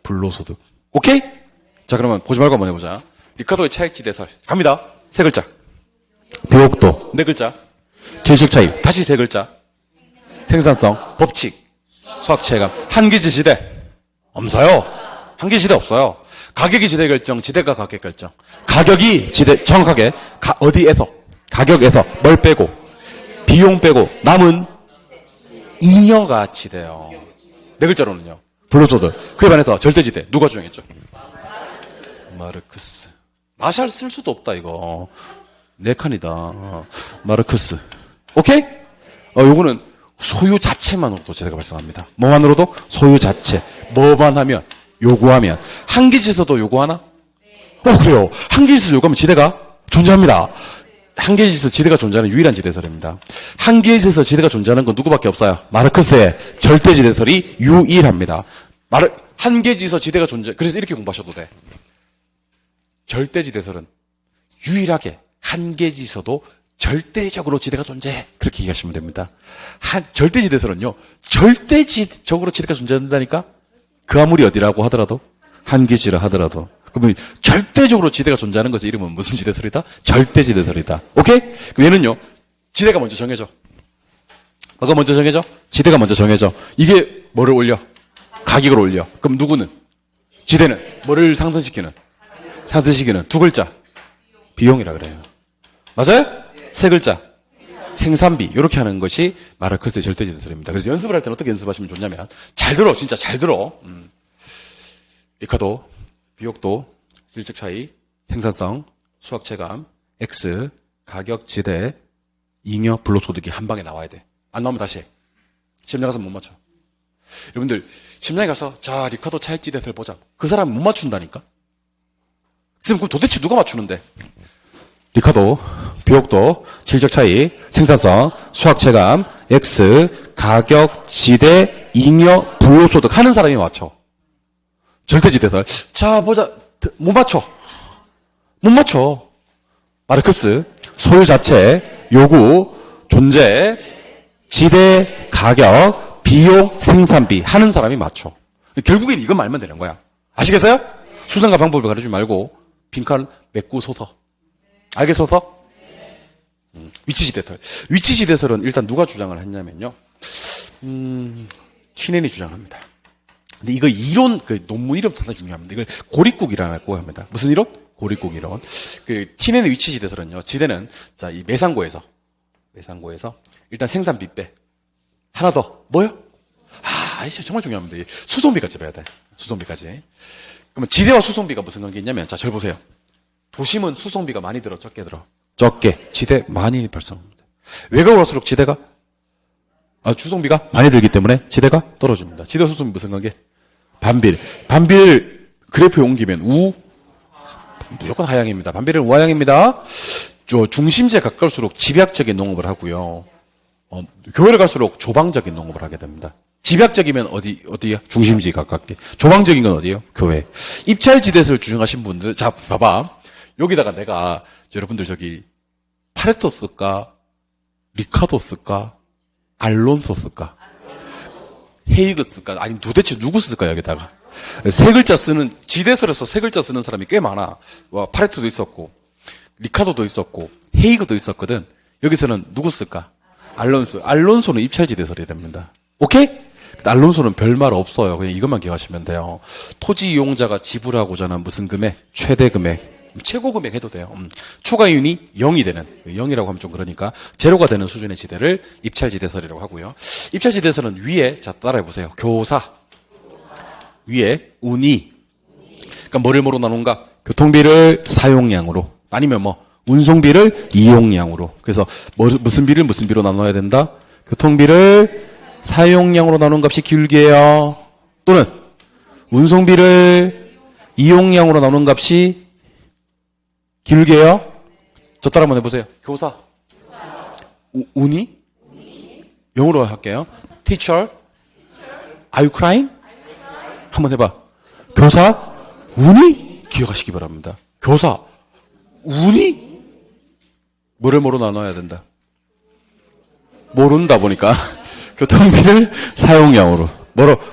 불로소득. 오케이? 자, 그러면 보지 말고 한번 해보자. 리카도의 차익지대설. 갑니다. 세 글자. 비옥도. 네 글자. 질적 차이. 다시 세 글자. 생산성. 법칙. 수학 체감. 한기지 지대. 없어요. 한기지 지대 없어요. 가격이 지대 결정, 지대가 가격 결정. 가격이 지대, 정확하게. 어디에서? 가격에서 뭘 빼고, 비용 빼고, 남은 잉여가 지대요. 네 글자로는요. 불로소득. 그에 반해서 절대지대. 누가 주장했죠? 마르크스. 마샬 쓸 수도 없다, 이거. 네 칸이다. 마르크스. 오케이? 요거는 소유 자체만으로도 지대가 발생합니다. 뭐만으로도? 소유 자체. 뭐만 하면? 요구하면. 한계지에서도 요구하나? 그래요. 한계지에서 요구하면 지대가 존재합니다. 한계지에서 지대가 존재하는 유일한 지대설입니다. 한계지에서 지대가 존재하는 건 누구밖에 없어요? 마르크스의 절대지대설이 유일합니다. 한계지에서 지대가 존재, 그래서 이렇게 공부하셔도 돼. 절대지대설은 유일하게 한계지에서도 절대적으로 지대가 존재해. 그렇게 얘기하시면 됩니다. 절대지대설은요, 절대적으로 지대가 존재한다니까? 그 아무리 어디라고 하더라도, 한계지라 하더라도. 그러면 절대적으로 지대가 존재하는 것의 이름은 무슨 지대설이다? 절대지대설이다. 오케이? 그럼 얘는요, 지대가 먼저 정해져. 뭐가 먼저 정해져? 지대가 먼저 정해져. 이게 뭐를 올려? 가격을 올려. 그럼 누구는? 지대는 뭐를 상승시키는? 상승시키는 두 글자. 비용이라 그래요. 맞아요? 세 글자. 생산비. 이렇게 하는 것이 마르크스의 절대지대설입니다. 그래서 연습을 할 때는 어떻게 연습하시면 좋냐면, 잘 들어. 진짜 잘 들어. 리카도, 비옥도, 질적 차이, 생산성, 수학 체감, X, 가격, 지대, 잉여, 불로소득이 한 방에 나와야 돼. 안 나오면 다시 해. 시험장 가서 못 맞춰. 여러분들, 시험장에 가서, 자, 리카도 차익지대설 보자. 그 사람 못 맞춘다니까? 지금 그럼 도대체 누가 맞추는데? 리카도, 비옥도, 질적 차이, 생산성, 수학 체감, X, 가격, 지대, 잉여, 불로소득 하는 사람이 맞춰. 절대지대설. 자, 보자. 못 맞춰. 못 맞춰. 마르크스, 소유 자체, 요구, 존재, 지대, 가격, 비용, 생산비 하는 사람이 맞춰. 결국엔 이것만 알면 되는 거야. 아시겠어요? 수단과 방법을 가르치지 말고 빈칸 메꾸소서. 알겠어서? 위치지대설. 위치지대설은 일단 누가 주장을 했냐면요. 친앤이 주장합니다. 근데 이거 이론, 논문 이름 상당히 중요합니다. 이걸 고립국이라고 합니다. 무슨 이론? 고립국 이론. 티넨의 위치지대설은요, 지대는, 자, 이 매상고에서 일단 생산비 빼. 하나 더. 뭐요? 이거 정말 중요합니다. 수송비까지 빼야 돼. 수송비까지. 그러면 지대와 수송비가 무슨 관계 있냐면, 자, 절 보세요. 도심은 수송비가 많이 들어, 적게 들어? 적게. 지대 많이 발생합니다. 외곽으로 갈수록 지대가, 수송비가 많이 들기 때문에 지대가 떨어집니다. 지대 수송비 무슨 관계? 반빌. 반빌 그래프에 옮기면 무조건 하향입니다. 반빌은 우하향입니다. 중심지에 가까울수록 집약적인 농업을 하고요. 교회를 갈수록 조방적인 농업을 하게 됩니다. 집약적이면 어디야? 중심지에 가깝게. 조방적인 건 어디예요? 교회. 입찰지대설을 주장하신 분들, 자, 봐봐. 여기다가 내가, 여러분들 파레토 쓸까? 리카도 쓸까? 알론소 쓸까? 헤이그 쓸까? 아니, 도대체 누구 쓸까, 여기다가? 세 글자 쓰는, 지대설에서 세 글자 쓰는 사람이 꽤 많아. 파레토도 있었고, 리카도도 있었고, 헤이그도 있었거든. 여기서는 누구 쓸까? 알론소. 알론소는 입찰지대설이 됩니다. 오케이? 알론소는 별말 없어요. 그냥 이것만 기억하시면 돼요. 토지 이용자가 지불하고자 하는 무슨 금액? 최대 금액. 최고 금액 해도 돼요. 초과이윤이 0이 되는, 0이라고 하면 좀 그러니까 제로가 되는 수준의 지대를 입찰지대설이라고 하고요. 입찰지대설은 위에, 자 따라해보세요. 교사, 위에 운이, 그러니까 뭐로 나눈가? 교통비를 사용량으로, 아니면 뭐 운송비를 이용량으로. 그래서 무슨 비로 나눠야 된다? 교통비를 사용량으로 나눈 값이 길게요. 또는 운송비를 이용량으로 나눈 값이 길게요. 저 따라 한번 해보세요. 교사. 운이? 영어로 할게요. Teacher. Are you crying? 한번 해봐. 교사. 운이? 기억하시기 바랍니다. 교사. 운이? 뭐로 나눠야 된다? 모른다 보니까. 교통비를 사용량으로.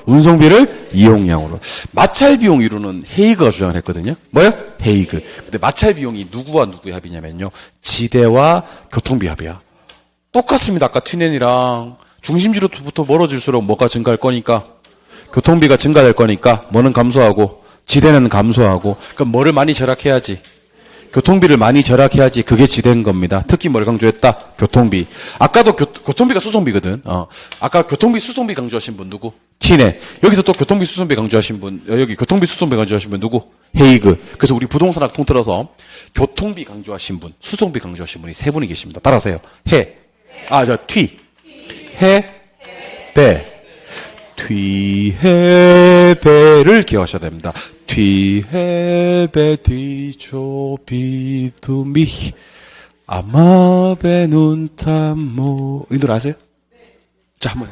운송비를 이용량으로. 마찰 비용 이론은 헤이그가 주장을 했거든요. 뭐요? 헤이그. 근데 마찰 비용이 누구와 누구의 합이냐면요. 지대와 교통비 합이야. 똑같습니다. 아까 튜넨이랑 중심지로부터 멀어질수록 뭐가 증가할 거니까 교통비가 증가될 거니까 뭐는 감소하고 지대는 감소하고. 그럼 뭐를 많이 절약해야지? 교통비를 많이 절약해야지 그게 지대인 겁니다. 특히 뭘 강조했다? 교통비. 아까도 교통비가 수송비거든. 아까 교통비 수송비 강조하신 분 누구? 티네. 여기서 또 교통비 수송비 강조하신 분, 여기 교통비 수송비 강조하신 분 누구? 헤이그. 그래서 우리 부동산학 통틀어서 교통비 강조하신 분, 수송비 강조하신 분이 세 분이 계십니다. 따라하세요. 튀. 배. 뒤해배를 기억하셔야 됩니다. 뒤해배 뒤조비두미 아마배 눈탐모. 이 노래 아세요? 자, 한번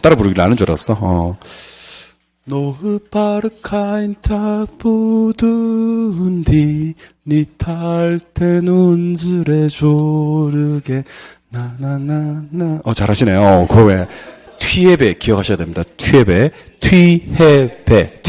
따라 부르기를 아는 줄 알았어. 노흐파르카인 탁부둔디 니탈 때 눈즈레 조르게 나나나나. 잘하시네요. 그거 왜 튀해배 기억하셔야 됩니다. 튀해배. 튀해배.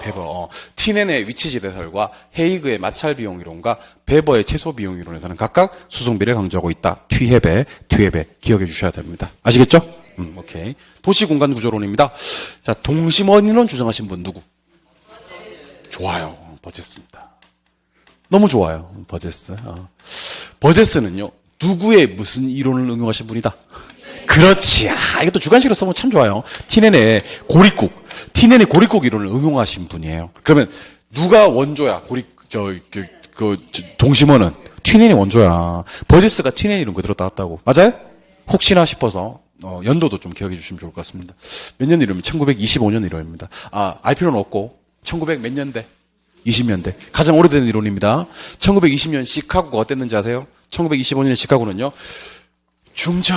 배버. 티넨의 위치지대설과 헤이그의 마찰 비용 이론과 베버의 최소 비용 이론에서는 각각 수송비를 강조하고 있다. 튀해배 기억해 주셔야 됩니다. 아시겠죠? 오케이. 도시공간 구조론입니다. 자, 동심원이론 주장하신 분 누구? 좋아요. 버제스입니다. 너무 좋아요. 버제스. 버제스는요, 누구의 무슨 이론을 응용하신 분이다? 그렇지. 이것도 주관식으로 써보면 참 좋아요. 티넨의 고립국 이론을 응용하신 분이에요. 그러면 누가 원조야? 동심원은 티넨이 원조야. 버제스가 티넨 이론 그대로 따왔다고. 맞아요? 혹시나 싶어서 연도도 좀 기억해 주시면 좋을 것 같습니다. 몇 년 이론이면 1925년 이론입니다. 알 필요는 없고 1900 몇 년대? 20년대. 가장 오래된 이론입니다. 1920년 시카고가 어땠는지 아세요? 1925년의 시카고는요. 중전.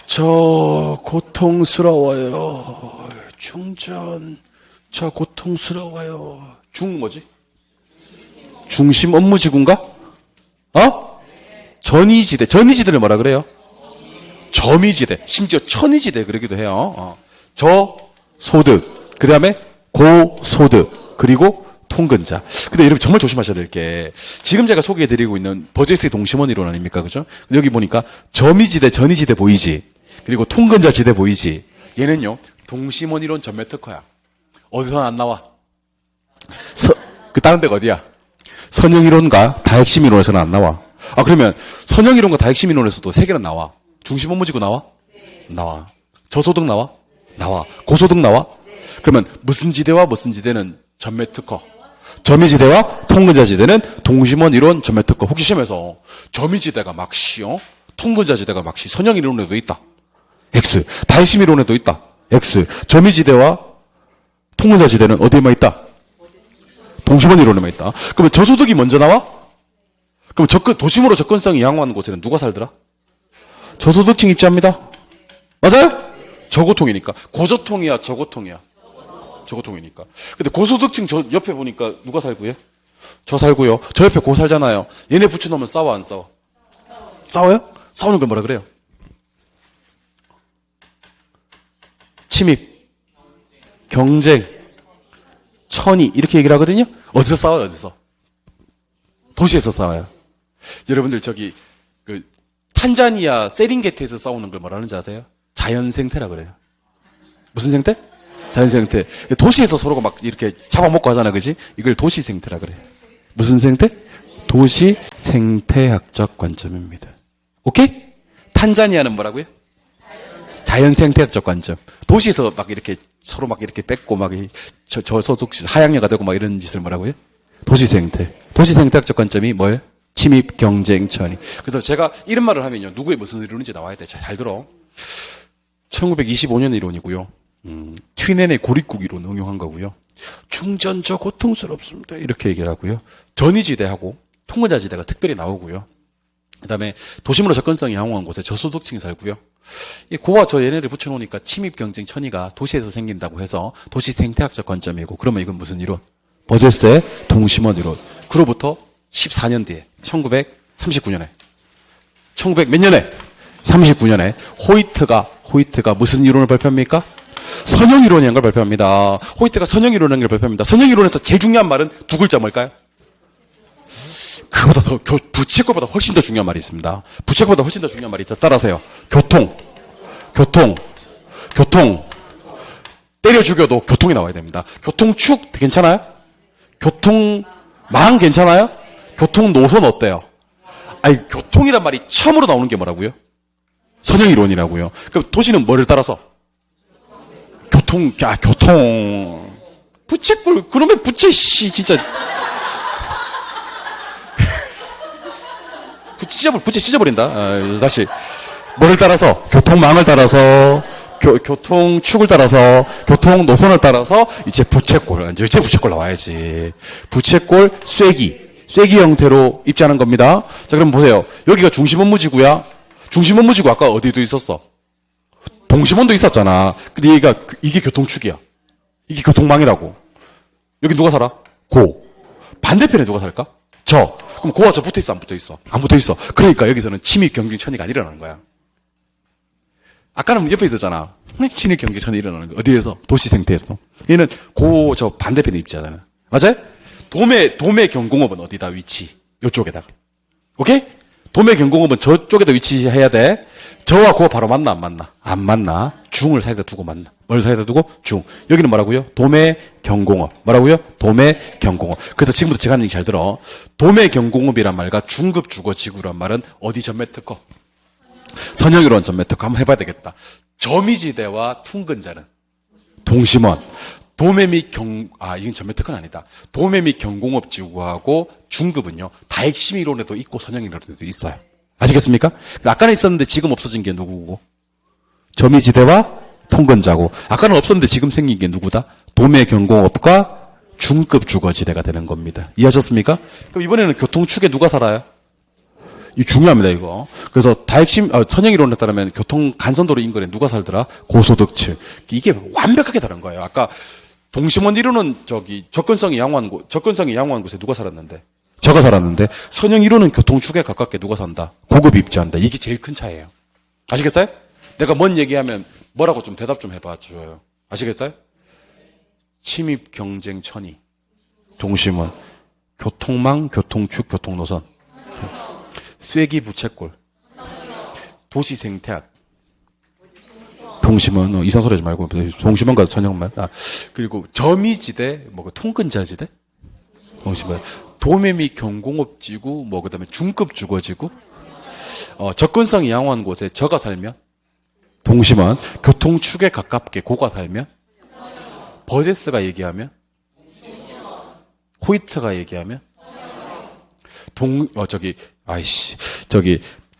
저 고통스러워요. 중전. 저 고통스러워요. 뭐지? 중심 업무지구인가? 전이지대를 뭐라 그래요? 점이지대. 심지어 천이지대 그러기도 해요. 저소득. 그 다음에 고소득. 그리고 통근자. 근데 여러분 정말 조심하셔야 될 게, 지금 제가 소개해드리고 있는 버제스의 동심원 이론 아닙니까? 그죠? 근데 여기 보니까 점이지대, 전이지대 보이지? 그리고 통근자 지대 보이지? 얘는요, 동심원 이론 전매 특허야. 어디서는 안 나와. 다른 데가 어디야? 선형 이론과 다핵심 이론에서는 안 나와. 그러면 선형 이론과 다핵심 이론에서도 세 개는 나와. 중심 업무지구 나와? 나와. 저소득 나와? 나와. 고소득 나와? 그러면 무슨 지대와 무슨 지대는 전매 특허. 점이지대와 통근자 지대는 동심원 이론 전매 특허. 혹시 시험에서 점이지대가 막시, 통근자 지대가 막시, 선형 이론에도 있다. X. 다핵심 이론에도 있다. X. 점이지대와 통근자 지대는 어디에만 있다? 동심원 이론에만 있다. 그러면 저소득이 먼저 나와? 그럼 도심으로 접근성이 양호한 곳에는 누가 살더라? 저소득층 입지합니다. 맞아요? 저고통이니까. 고저통이야, 저고통이야? 저고통이니까. 근데 고소득층 옆에 보니까 누가 살고요? 저 살고요. 저 옆에 고 살잖아요. 얘네 붙여놓으면 싸워, 안 싸워? 싸워요? 싸우는 걸 뭐라 그래요? 침입, 경쟁, 천의 이렇게 얘기를 하거든요. 어디서 싸워요? 어디서? 도시에서 싸워요. 여러분들 탄자니아 세링게티에서 싸우는 걸 뭐라는지 아세요? 자연생태라 그래요. 무슨 생태? 자연생태. 도시에서 서로가 막 이렇게 잡아먹고 하잖아, 그지? 이걸 도시생태라 그래요. 무슨 생태? 도시생태학적 관점입니다. 오케이? 탄자니아는 뭐라고요? 자연생태학적 관점. 도시에서 막 이렇게 서로 막 이렇게 뺏고 막 저소득 하향여가 되고 막 이런 짓을 뭐라고요? 도시생태. 도시생태학적 관점이 뭐예요? 침입, 경쟁, 천위. 그래서 제가 이런 말을 하면요. 누구의 무슨 이론인지 나와야 돼. 잘 들어. 1925년 이론이고요. 튀넨의 고립국 이론 응용한 거고요. 중전저 고통스럽습니다. 이렇게 얘기를 하고요. 전위지대하고 통근자지대가 특별히 나오고요. 그 다음에 도심으로 접근성이 양호한 곳에 저소득층이 살고요. 고와 저 얘네들 붙여놓으니까 침입, 경쟁, 천위가 도시에서 생긴다고 해서 도시 생태학적 관점이고, 그러면 이건 무슨 이론? 버제스의 동심원 이론. 그로부터 14년 뒤에 1939년에 1900 몇 년에? 39년에 호이트가 무슨 이론을 발표합니까? 선형이론이라는 걸 발표합니다. 호이트가 선형이론이라는 걸 발표합니다. 선형이론에서 제일 중요한 말은 두 글자 뭘까요? 그거보다 더, 부채꼴보다 훨씬 더 중요한 말이 있습니다. 부채꼴보다 훨씬 더 중요한 말이 있다. 따라하세요. 교통. 때려 죽여도 교통이 나와야 됩니다. 교통축 괜찮아요? 교통망 괜찮아요? 교통 노선 어때요? 아니, 교통이란 말이 처음으로 나오는 게 뭐라고요? 선형이론이라고요. 그럼 도시는 뭐를 따라서? 교통. 부채꼴, 그러면 진짜. 부채 찢어버린다. 다시. 뭐를 따라서? 교통망을 따라서, 교통축을 따라서, 교통 노선을 따라서, 이제 부채꼴 나와야지. 부채꼴, 쐐기 형태로 입지하는 겁니다. 자, 그럼 보세요. 여기가 중심원무지구야. 중심원무지구 아까 어디도 있었어? 동심원도 있었잖아. 근데 이게 교통축이야. 이게 교통망이라고. 여기 누가 살아? 고. 반대편에 누가 살까? 저. 그럼 고와 저 붙어있어, 안 붙어있어? 안 붙어있어. 그러니까 여기서는 침입, 경쟁, 천위가 안 일어나는 거야. 아까는 옆에 있었잖아. 침입, 경쟁, 천위 일어나는 거. 어디에서? 도시 생태에서. 얘는 저 반대편에 입지하잖아. 맞아요? 도매 경공업은 어디다 위치? 요쪽에다가. 오케이? 도매 경공업은 저쪽에다 위치해야 돼. 저와 고가 바로 만나, 안 만나? 안 만나. 중을 사이에다 두고 만나. 뭘 사이에다 두고? 중. 여기는 뭐라고요? 도매 경공업. 뭐라고요? 도매 경공업. 그래서 지금부터 제가 하는 얘기 잘 들어. 도매 경공업이란 말과 중급 주거 지구란 말은 어디 전매 특허? 선형이론 전매 특허. 한번 해봐야 되겠다. 점이지대와 퉁근자는 동심원. 도매 및 이건 전매 특허는 아니다. 도매 및 경공업 지구하고 중급은요, 다핵심 이론에도 있고 선형 이론에도 있어요. 아시겠습니까? 아까는 있었는데 지금 없어진 게 누구고? 점이지대와 통근자고. 아까는 없었는데 지금 생긴 게 누구다? 도매 경공업과 중급 주거지대가 되는 겁니다. 이해하셨습니까? 그럼 이번에는 교통축에 누가 살아요? 이 중요합니다, 이거. 그래서 다핵심, 선형 이론에 따르면 교통 간선도로 인근에 누가 살더라? 고소득층. 이게 완벽하게 다른 거예요. 아까 동심원 이론은 접근성이 양호한 곳에 누가 살았는데? 저가 살았는데, 선형 이론은 교통축에 가깝게 누가 산다? 고급이 입지한다. 이게 제일 큰 차이예요. 아시겠어요? 내가 뭔 얘기하면 뭐라고 좀 대답 좀 해봐 줘요. 아시겠어요? 침입, 경쟁, 천위. 동심원. 교통망, 교통축, 교통노선. 쐐기, 부채꼴. 도시 생태학. 동심원, 이상 소리 하지 말고, 동심원과 선형만. 그리고 점이지대, 통근자지대? 동심원. 도매 및 경공업지구, 그 다음에 중급 주거지구. 접근성이 양호한 곳에 저가 살면? 동심원. 교통축에 가깝게 고가 살면? 버제스가 얘기하면? 호이트가 얘기하면?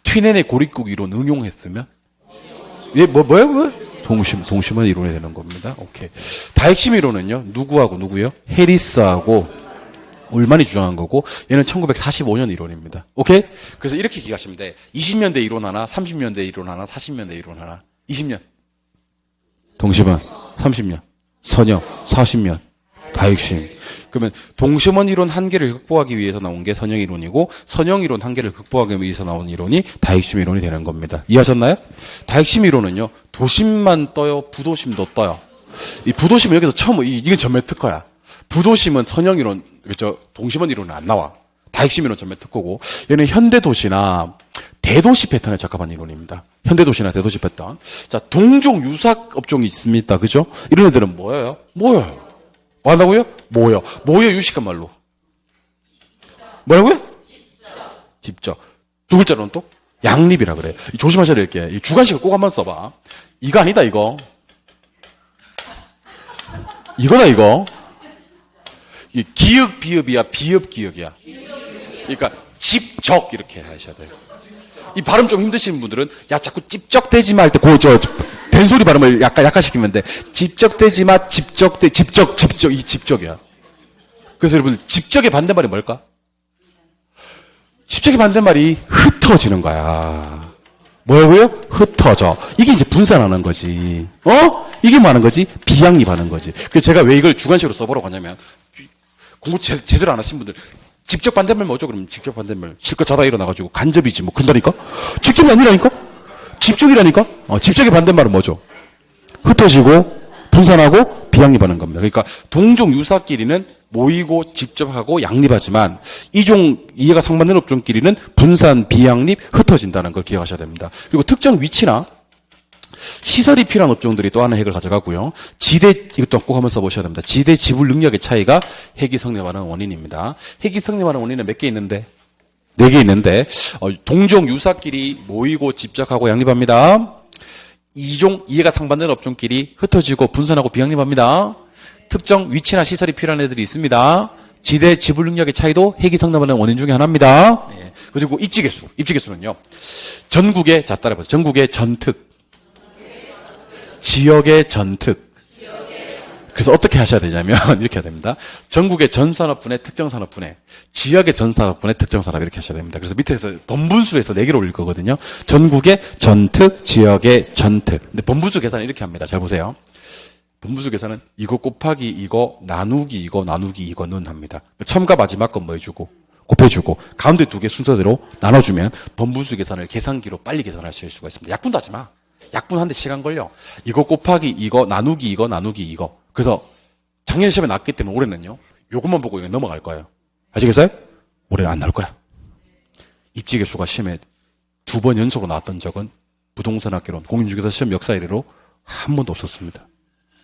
튀넨의 고립국 이론 응용했으면? 예, 뭐요? 동심원 이론이 되는 겁니다. 오케이. 다핵심 이론은요, 누구하고 누구요? 해리스하고 울만이 주장한 거고, 얘는 1945년 이론입니다. 오케이? 그래서 이렇게 기억하시면 돼. 20년대 이론 하나, 30년대 이론 하나, 40년대 이론 하나. 20년. 동심원. 30년. 선형. 40년. 다핵심. 그러면 동심원 이론 한계를 극복하기 위해서 나온 게 선형 이론이고, 선형 이론 한계를 극복하기 위해서 나온 이론이 다핵심 이론이 되는 겁니다. 이해하셨나요? 다핵심 이론은요, 도심만 떠요, 부도심도 떠요. 이 부도심은 여기서 처음, 이건 전매 특허야. 부도심은 선형 이론, 동심원 이론은 안 나와. 다 핵심이론 전매 특허고, 얘는 현대도시나 대도시 패턴에 적합한 이론입니다. 현대도시나 대도시 패턴. 자, 동종 유사 업종이 있습니다. 그죠? 이런 애들은 뭐예요? 뭐예요? 뭐 한다고요? 뭐예요? 뭐예요? 유식한 말로. 뭐라고요? 집적. 두 글자로는 또? 양립이라 그래요. 조심하셔야 될 게, 이 주관식을 꼭 한번 써봐. 이거 아니다, 이거. 이거다, 이거. 이 기역, 비읍이야, 비읍, 기역이야. 그러니까, 집적, 이렇게 하셔야 돼요. 이 발음 좀 힘드시는 분들은, 야, 자꾸 찝적대지 마 할 때, 된소리 발음을 약화시키면 돼. 집적대지 마, 집적, 이 집적이야. 그래서 여러분, 집적의 반대말이 뭘까? 집적의 반대말이 흩어지는 거야. 뭐라고요? 흩어져. 이게 이제 분산하는 거지. 이게 뭐 하는 거지? 비양립하는 거지. 그래서 제가 왜 이걸 주관식으로 써보라고 하냐면, 공부 제대로 안 하신 분들, 직접 반대말 뭐죠? 그러면 직접 반대말. 실컷 자다 일어나가지고 간접이지 뭐 근다니까? 직접이 아니라니까? 집적이라니까? 집적의 반대말은 뭐죠? 흩어지고, 분산하고, 비양립하는 겁니다. 그러니까 동종 유사끼리는 모이고 집적하고 양립하지만 이종 이해가 상반되는 업종끼리는 분산, 비양립, 흩어진다는 걸 기억하셔야 됩니다. 그리고 특정 위치나 시설이 필요한 업종들이 또 하나의 핵을 가져가고요. 지대, 이것도 꼭 한번 써보셔야 됩니다. 지대 지불 능력의 차이가 핵이 성립하는 원인입니다. 핵이 성립하는 원인은 몇 개 있는데? 4개 있는데, 동종 유사끼리 모이고 집적하고 양립합니다. 이종 이해가 상반되는 업종끼리 흩어지고 분산하고 비양립합니다. 특정 위치나 시설이 필요한 애들이 있습니다. 지대 지불 능력의 차이도 핵이 성립하는 원인 중에 하나입니다. 네. 그리고 입지계수. 입지계수는요. 전국의, 자 따라해보세요. 전국의 전특. 지역의 전특. 그래서 어떻게 하셔야 되냐면 이렇게 해야 됩니다. 전국의 전 산업분해, 특정 산업분해, 지역의 전 산업분해, 특정 산업 이렇게 하셔야 됩니다. 그래서 밑에서 번분수에서 4개를 올릴 거거든요. 전국의 전특, 지역의 전특. 근데 번분수 계산은 이렇게 합니다. 잘 보세요. 번분수 계산은 이거 곱하기 이거 나누기 이거 나누기 이거는 합니다. 처음과 마지막 건 뭐 해주고 곱해주고 가운데 2개 순서대로 나눠주면 번분수 계산을 계산기로 빨리 계산하실 수가 있습니다. 약분도 하지 마. 약분하는데 시간 걸려. 이거 곱하기 이거 나누기 이거 나누기 이거. 그래서 작년 시험에 나왔기 때문에 올해는요. 요것만 보고 이거 넘어갈 거예요. 아시겠어요? 올해는 안 나올 거야. 입지계수가 시험에 2번 연속으로 나왔던 적은 부동산학개론, 공인중개사 시험 역사 이래로 한 번도 없었습니다.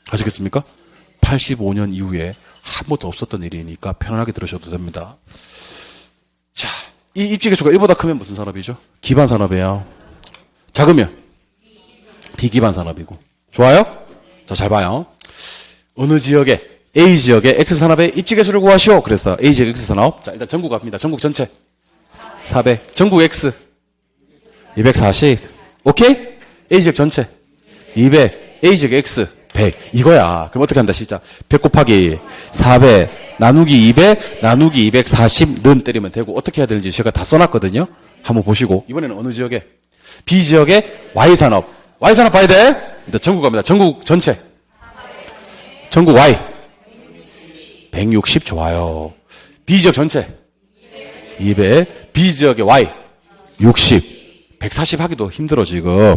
아시겠습니까? 85년 이후에 한 번도 없었던 일이니까 편안하게 들으셔도 됩니다. 자, 이 입지계수가 1보다 크면 무슨 산업이죠? 기반 산업이에요. 작으면 비기반 산업이고. 좋아요? 자, 잘 봐요. 어느 지역에, A 지역의 X산업의 입지계수를 구하시오. 그래서 A 지역 X산업. 자, 일단 전국 갑니다. 전국 전체. 400. 전국 X. 240. 오케이? A 지역 전체. 200. A 지역 X. 100. 이거야. 그럼 어떻게 한다, 시작. 100 곱하기 400. 나누기 200. 나누기 240는 때리면 되고, 어떻게 해야 되는지 제가 다 써놨거든요. 한번 보시고. 이번에는 어느 지역에? B 지역의 Y산업. Y산업 봐야 돼? 일단 전국 갑니다. 전국 전체. 전국 Y. 160 좋아요. B지역 전체. 200. B지역의 Y. 60. 140 하기도 힘들어, 지금.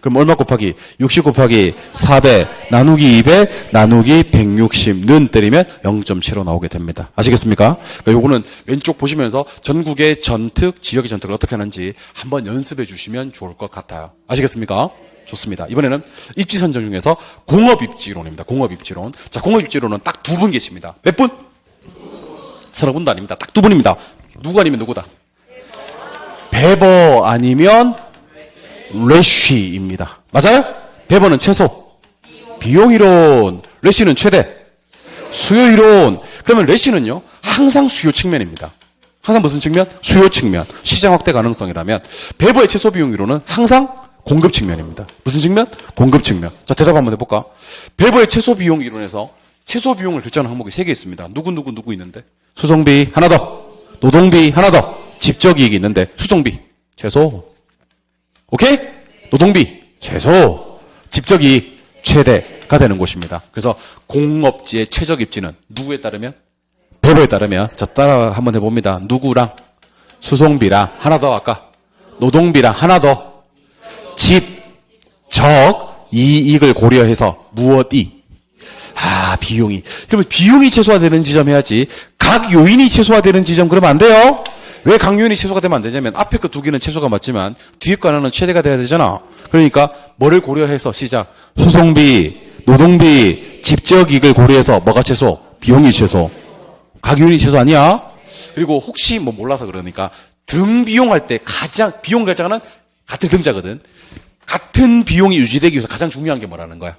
그럼 얼마 곱하기? 60 곱하기 400 나누기 200 나누기 160는 때리면 0.75 나오게 됩니다. 아시겠습니까? 그러니까 요거는 왼쪽 보시면서 전국의 전특, 지역의 전특을 어떻게 하는지 한번 연습해 주시면 좋을 것 같아요. 아시겠습니까? 좋습니다. 이번에는 입지 선정 중에서 공업입지론입니다. 공업입지론. 자, 공업입지론은 딱 2분 계십니다. 몇 분? 서너 분도 아닙니다. 딱 2분입니다. 누구 아니면 누구다? 베버 아니면 레쉬입니다. 맞아요? 베버는 최소. 비용이론. 레쉬는 최대. 수요이론. 그러면 레쉬는요, 항상 수요 측면입니다. 항상 무슨 측면? 수요 측면. 시장 확대 가능성이라면, 베버의 최소 비용이론은 항상 공급 측면입니다. 무슨 측면? 공급 측면. 자, 대답 한번 해볼까? 베버의 최소 비용 이론에서 최소 비용을 결정하는 항목이 3개 있습니다. 누구 있는데? 수송비 하나 더. 노동비 하나 더. 집적이익이 있는데, 수송비. 최소. 오케이? 노동비. 최소. 집적이익. 최대가 되는 곳입니다. 그래서 공업지의 최적 입지는 누구에 따르면? 베버에 따르면. 자, 따라 한번 해봅니다. 누구랑? 수송비랑. 하나 더 아까. 노동비랑 하나 더. 집, 적, 이익을 고려해서 무엇이? 비용이. 그러면 비용이 최소화되는 지점 해야지. 각 요인이 최소화되는 지점 그러면 안 돼요? 왜 각 요인이 최소가 되면 안 되냐면 앞에 그 두 개는 최소가 맞지만 뒤에 거 하나는 최대가 돼야 되잖아. 그러니까 뭐를 고려해서 시작. 수송비, 노동비, 집적 이익을 고려해서 뭐가 최소? 비용이 최소. 각 요인이 최소 아니야? 그리고 혹시 뭐 몰라서 그러니까 등 비용할 때 가장 비용 결정하는 같은 등자거든. 같은 비용이 유지되기 위해서 가장 중요한 게 뭐라는 거야?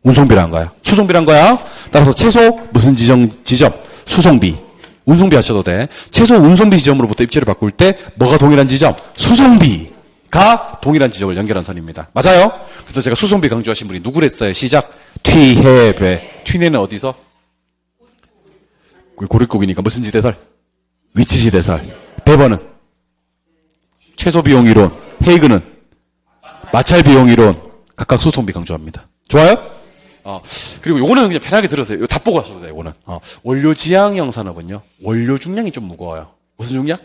운송비라는 거야. 수송비라는 거야. 따라서 최소 무슨 지점? 수송비. 운송비 하셔도 돼. 최소 운송비 지점으로부터 입지를 바꿀 때 뭐가 동일한 지점? 수송비가 동일한 지점을 연결한 선입니다. 맞아요? 그래서 제가 수송비 강조하신 분이 누구랬어요? 시작. 퇴해배. 퇴내는 어디서? 고립국이니까 무슨 지대설? 위치지대설. 배번은? 최소 비용 이론. 헤이그는? 마찰 비용 이론. 각각 수송비 강조합니다. 좋아요? 그리고 요거는 그냥 편하게 들으세요. 이거 다 보고 하셔도 돼요, 요거는. 원료 지향형 산업은요, 원료 중량이 좀 무거워요. 무슨 중량?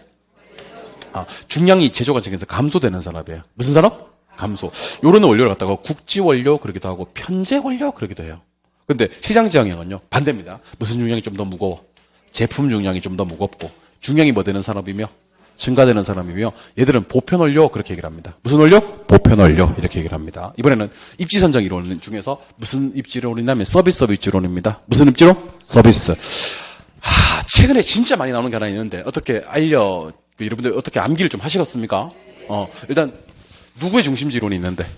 중량이 제조 과정에서 감소되는 산업이에요. 무슨 산업? 감소. 요런 원료를 갖다가 국지 원료 그러기도 하고, 편제 원료 그러기도 해요. 근데 시장 지향형은요, 반대입니다. 무슨 중량이 좀 더 무거워? 제품 중량이 좀 더 무겁고, 중량이 뭐 되는 산업이며, 증가되는 산업이며, 얘들은 보편 원료 그렇게 얘기를 합니다. 무슨 원료? 보편 원료 이렇게 얘기를 합니다. 이번에는 입지 선정 이론 중에서 무슨 입지 이론이냐면 서비스 입지 이론입니다. 무슨 입지론? 서비스. 최근에 진짜 많이 나오는 게 하나 있는데 어떻게 여러분들 어떻게 암기를 좀 하시겠습니까? 일단 누구의 중심지 이론이 있는데?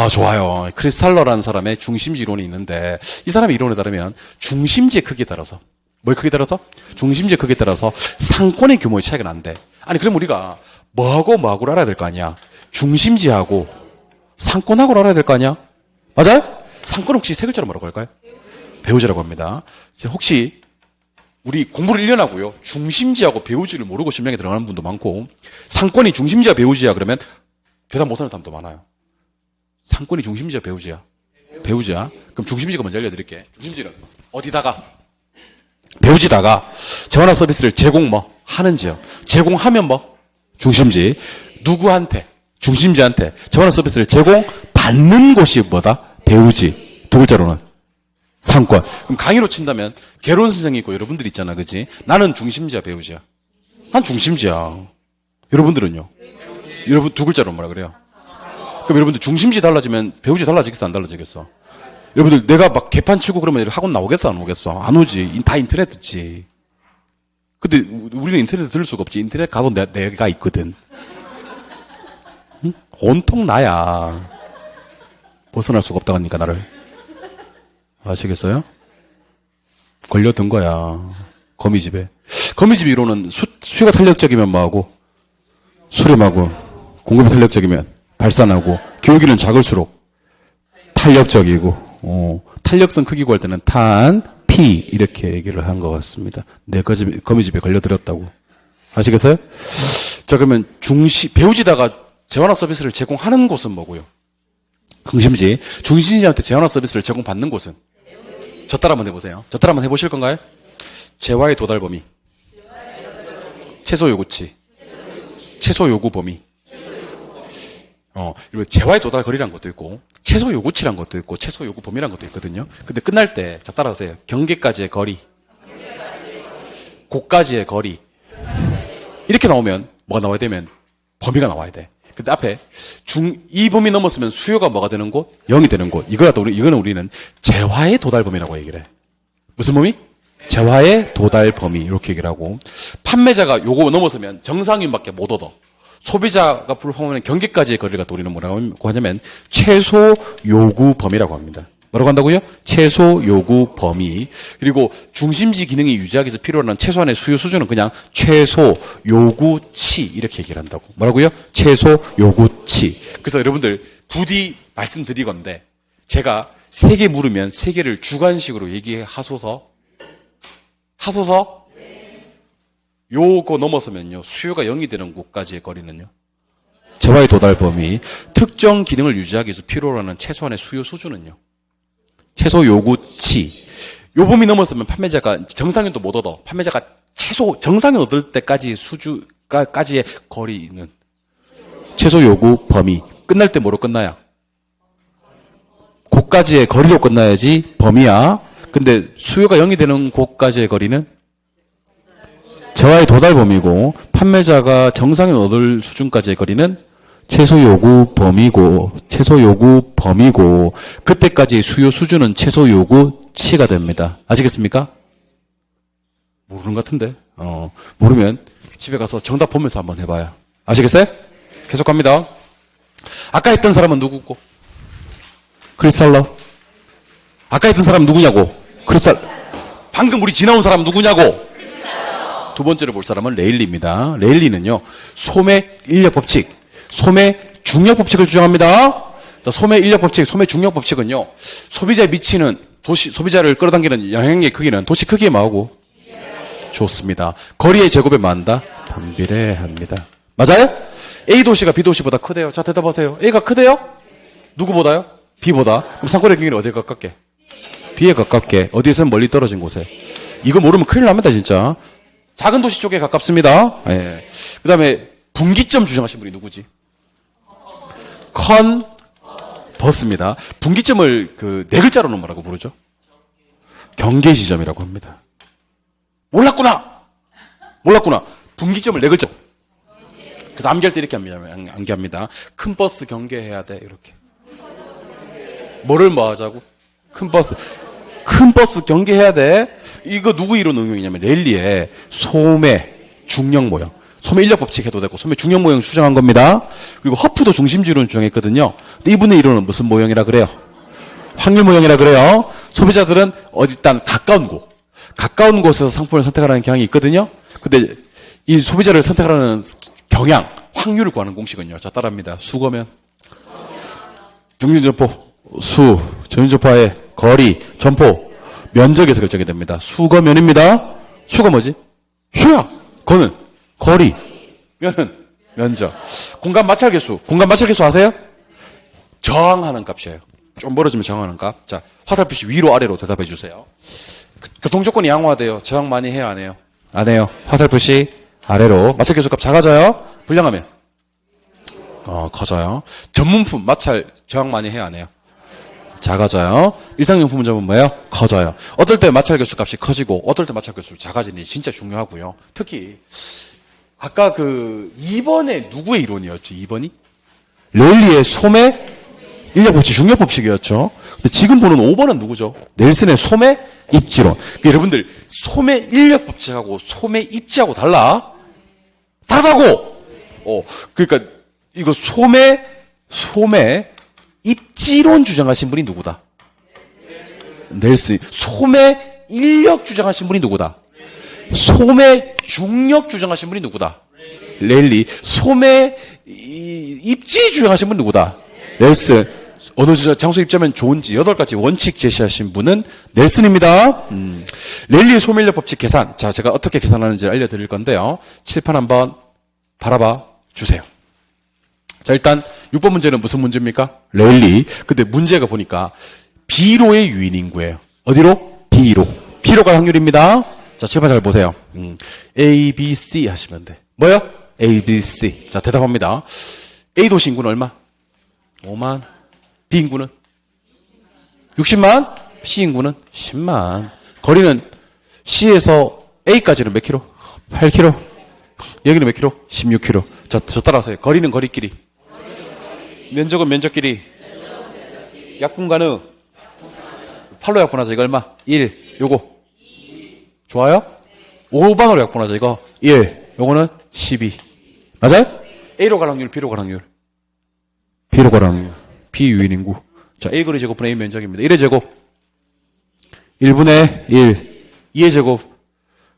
좋아요. 크리스탈러라는 사람의 중심지 이론이 있는데 이 사람의 이론에 따르면 중심지의 크기에 따라서 뭐의 크기에 따라서? 중심지의 크기에 따라서 상권의 규모의 차이가 난대. 아니 그럼 우리가 뭐하고를 알아야 될 거 아니야? 중심지하고 상권하고를 알아야 될 거 아니야? 맞아요? 상권 혹시 세 글자로 뭐라고 할까요? 배우지라고 합니다. 혹시 우리 공부를 1년 하고요. 중심지하고 배우지를 모르고 신명에 들어가는 분도 많고 상권이 중심지야 배우지야 그러면 대답 못하는 사람도 많아요. 상권이 중심지야 배우지야? 배우지야? 그럼 중심지가 먼저 알려드릴게. 중심지는 어디다가? 배우지다가 전화 서비스를 하는지요. 제공하면 중심지. 누구한테? 중심지한테 전화 서비스를 제공받는 곳이 뭐다? 배우지. 두 글자로는 상권. 그럼 강의로 친다면 개론 선생이 있고 여러분들 있잖아, 그지? 나는 중심지야, 배우지야? 난 중심지야. 여러분들은요? 여러분 두 글자로 뭐라 그래요? 그럼 여러분들 중심지 달라지면 배우지 달라지겠어, 안 달라지겠어? 여러분들 내가 막 개판 치고 그러면 학원 나오겠어, 안 오겠어? 안 오지. 다 인터넷 듣지. 근데 우리는 인터넷 들을 수가 없지. 인터넷 가도 내가 있거든. 응? 온통 나야. 벗어날 수가 없다고 하니까 나를. 아시겠어요? 걸려든 거야. 거미집에. 거미집 이론은 수요가 탄력적이면 뭐하고? 수렴하고. 공급이 탄력적이면 발산하고. 기울기는 작을수록 탄력적이고. 탄력성 크기 구할 때는 탄, 피 이렇게 얘기를 한 것 같습니다. 내 거미집에 걸려들었다고. 아시겠어요? 자, 그러면 배우지다가 재활화 서비스를 제공하는 곳은 뭐고요? 중심지. 중심지한테 재활화 서비스를 제공받는 곳은? 저 따라 한번 해보세요. 저 따라 한번 해보실 건가요? 재화의 도달 범위. 최소 요구치. 최소 요구 범위. 그리고 재화의 도달 거리라는 것도 있고, 최소 요구치라는 것도 있고, 최소 요구 범위라는 것도 있거든요. 근데 끝날 때, 자, 따라하세요. 경계까지의 거리. 곳까지의 거리. 이렇게 나오면, 뭐가 나와야 되면, 범위가 나와야 돼. 근데 앞에, 이 범위 넘었으면 수요가 뭐가 되는 곳? 0이 되는 곳. 이거는 우리는 재화의 도달 범위라고 얘기를 해. 무슨 범위? 재화의 도달 범위. 이렇게 얘기를 하고, 판매자가 요거 넘어서면 정상인밖에 못 얻어. 소비자가 불포함하는 경계까지의 거리가 우리는 뭐라고 하냐면 최소 요구 범위라고 합니다. 뭐라고 한다고요? 최소 요구 범위. 그리고 중심지 기능이 유지하기 위해서 필요한 최소한의 수요 수준은 그냥 최소 요구치 이렇게 얘기를 한다고. 뭐라고요? 최소 요구치. 그래서 여러분들 부디 말씀드리건데 제가 3개 물으면 3개를 주관식으로 얘기하소서. 하소서? 요거 넘어서면요. 수요가 0이 되는 곳까지의 거리는요. 재화의 도달 범위. 특정 기능을 유지하기 위해서 필요로 하는 최소한의 수요 수준은요. 최소 요구치. 요 범위 넘어서면 판매자가 정상인도 못 얻어. 판매자가 최소 정상인 얻을 때까지의 수주까지의 거리는 최소 요구 범위. 끝날 때 뭐로 끝나야? 곳까지의 거리로 끝나야지 범위야. 근데 수요가 0이 되는 곳까지의 거리는 저하의 도달 범위고, 판매자가 정상인 얻을 수준까지의 거리는 최소 요구 범위고, 그때까지 수요 수준은 최소 요구치가 됩니다. 아시겠습니까? 모르는 것 같은데. 모르면 집에 가서 정답 보면서 한번 해봐요. 아시겠어요? 계속 갑니다. 아까 했던 사람은 누구고? 크리스탈러. 아까 했던 사람 누구냐고? 크리스탈. 방금 우리 지나온 사람 누구냐고? 두 번째로 볼 사람은 레일리입니다. 레일리는요, 소매 인력 법칙, 소매 중력 법칙을 주장합니다. 자, 소매 인력 법칙, 소매 중력 법칙은요, 소비자에 미치는 소비자를 끌어당기는 영향의 크기는 도시 크기에 뭐하고? 좋습니다. 거리의 제곱에 뭐한다? 반비례합니다. 맞아요? A 도시가 B 도시보다 크대요. 자, 대답하세요. A가 크대요? 누구보다요? B보다. 그럼 상권의 경기는 어디에 가깝게? B에 가깝게. 어디에서는 멀리 떨어진 곳에. 이거 모르면 큰일 납니다, 진짜. 작은 도시 쪽에 가깝습니다. 예. 그 다음에 분기점 주장하신 분이 누구지? 컨버스입니다. 분기점을 네 글자로는 뭐라고 부르죠? 경계 지점이라고 합니다. 몰랐구나. 분기점을 네 글자. 그래서 암기할 때 이렇게 암기합니다. 큰 버스 경계해야 돼. 이렇게. 뭐를 뭐 하자고? 큰 버스 경계해야 돼. 이거 누구 이론 응용이냐면 랠리의 소매 중력 모형. 소매 인력 법칙 해도 되고 소매 중력 모형 주장한 겁니다. 그리고 허프도 중심주 이론 주장했거든요. 근데 이분의 이론은 무슨 모형이라 그래요? 확률 모형이라 그래요. 소비자들은 일단 가까운 곳에서 상품을 선택하라는 경향이 있거든요. 근데 이 소비자를 선택하라는 경향, 확률을 구하는 공식은요. 자, 따라합니다. 수거면 정밀점포, 정밀점포와의 거리, 점포, 면적에서 결정이 됩니다. 수거면입니다. 수가 뭐지? 수야. 거는 거리, 면은 면적. 공간 마찰계수 아세요? 저항하는 값이에요. 좀 멀어지면 저항하는 값. 자, 화살표시 위로 아래로 대답해 주세요. 교통조건이 양호하대요. 저항 많이 해요, 안 해요? 안 해요. 화살표시 아래로. 마찰계수 값 작아져요? 불량하면 커져요. 전문품 마찰 저항 많이 해요, 안 해요? 작아져요. 일상용품은 점은 뭐예요? 커져요. 어떨 때 마찰계수 값이 커지고 어떨 때 마찰계수 작아지니 진짜 중요하고요. 특히 아까 2번에 누구의 이론이었죠? 2번이? 랠리의 소매 인력법칙, 중력법칙이었죠. 근데 지금 보는 5번은 누구죠? 넬슨의 소매 입지론. 그러니까 여러분들 소매 인력법칙하고 소매 입지하고 다르다고. 그러니까 이거 소매 입지론 주장하신 분이 누구다? 넬슨. 소매 인력 주장하신 분이 누구다? 소매 중력 주장하신 분이 누구다? 랠리. 소매 입지 주장하신 분이 누구다? 넬슨. 어느 장소 입지하면 좋은지 8가지 원칙 제시하신 분은 넬슨입니다. 랠리의 소매 인력 법칙 계산. 자, 제가 어떻게 계산하는지 알려드릴 건데요. 칠판 한번 바라봐 주세요. 자, 일단 6번 문제는 무슨 문제입니까? 랠리. 근데 문제가 보니까 B로의 유인 인구예요. 어디로? B로. B로 갈 확률입니다. 자, 칠판 잘 보세요. A, B, C 하시면 돼. 뭐요? A, B, C. 자, 대답합니다. A 도시 인구는 얼마? 5만. B 인구는? 60만. C 인구는? 10만. 거리는 C에서 A까지는 몇 킬로? 8킬로. 여기는 몇 킬로? 16킬로. 자, 저 따라하세요. 거리는 거리끼리. 면적은 면적끼리. 약분가는? 팔로 약분하자. 이거 얼마? 1. 요거. 좋아요? 5반으로 약분하자. 이거 1. 요거는 12. 맞아요? A로 갈 확률, B로 갈 확률. B로 갈 확률. B 유인 인구. 자, A 거리 제곱분의 A 면적입니다. 1의 제곱. 1분의 1. 2의 제곱.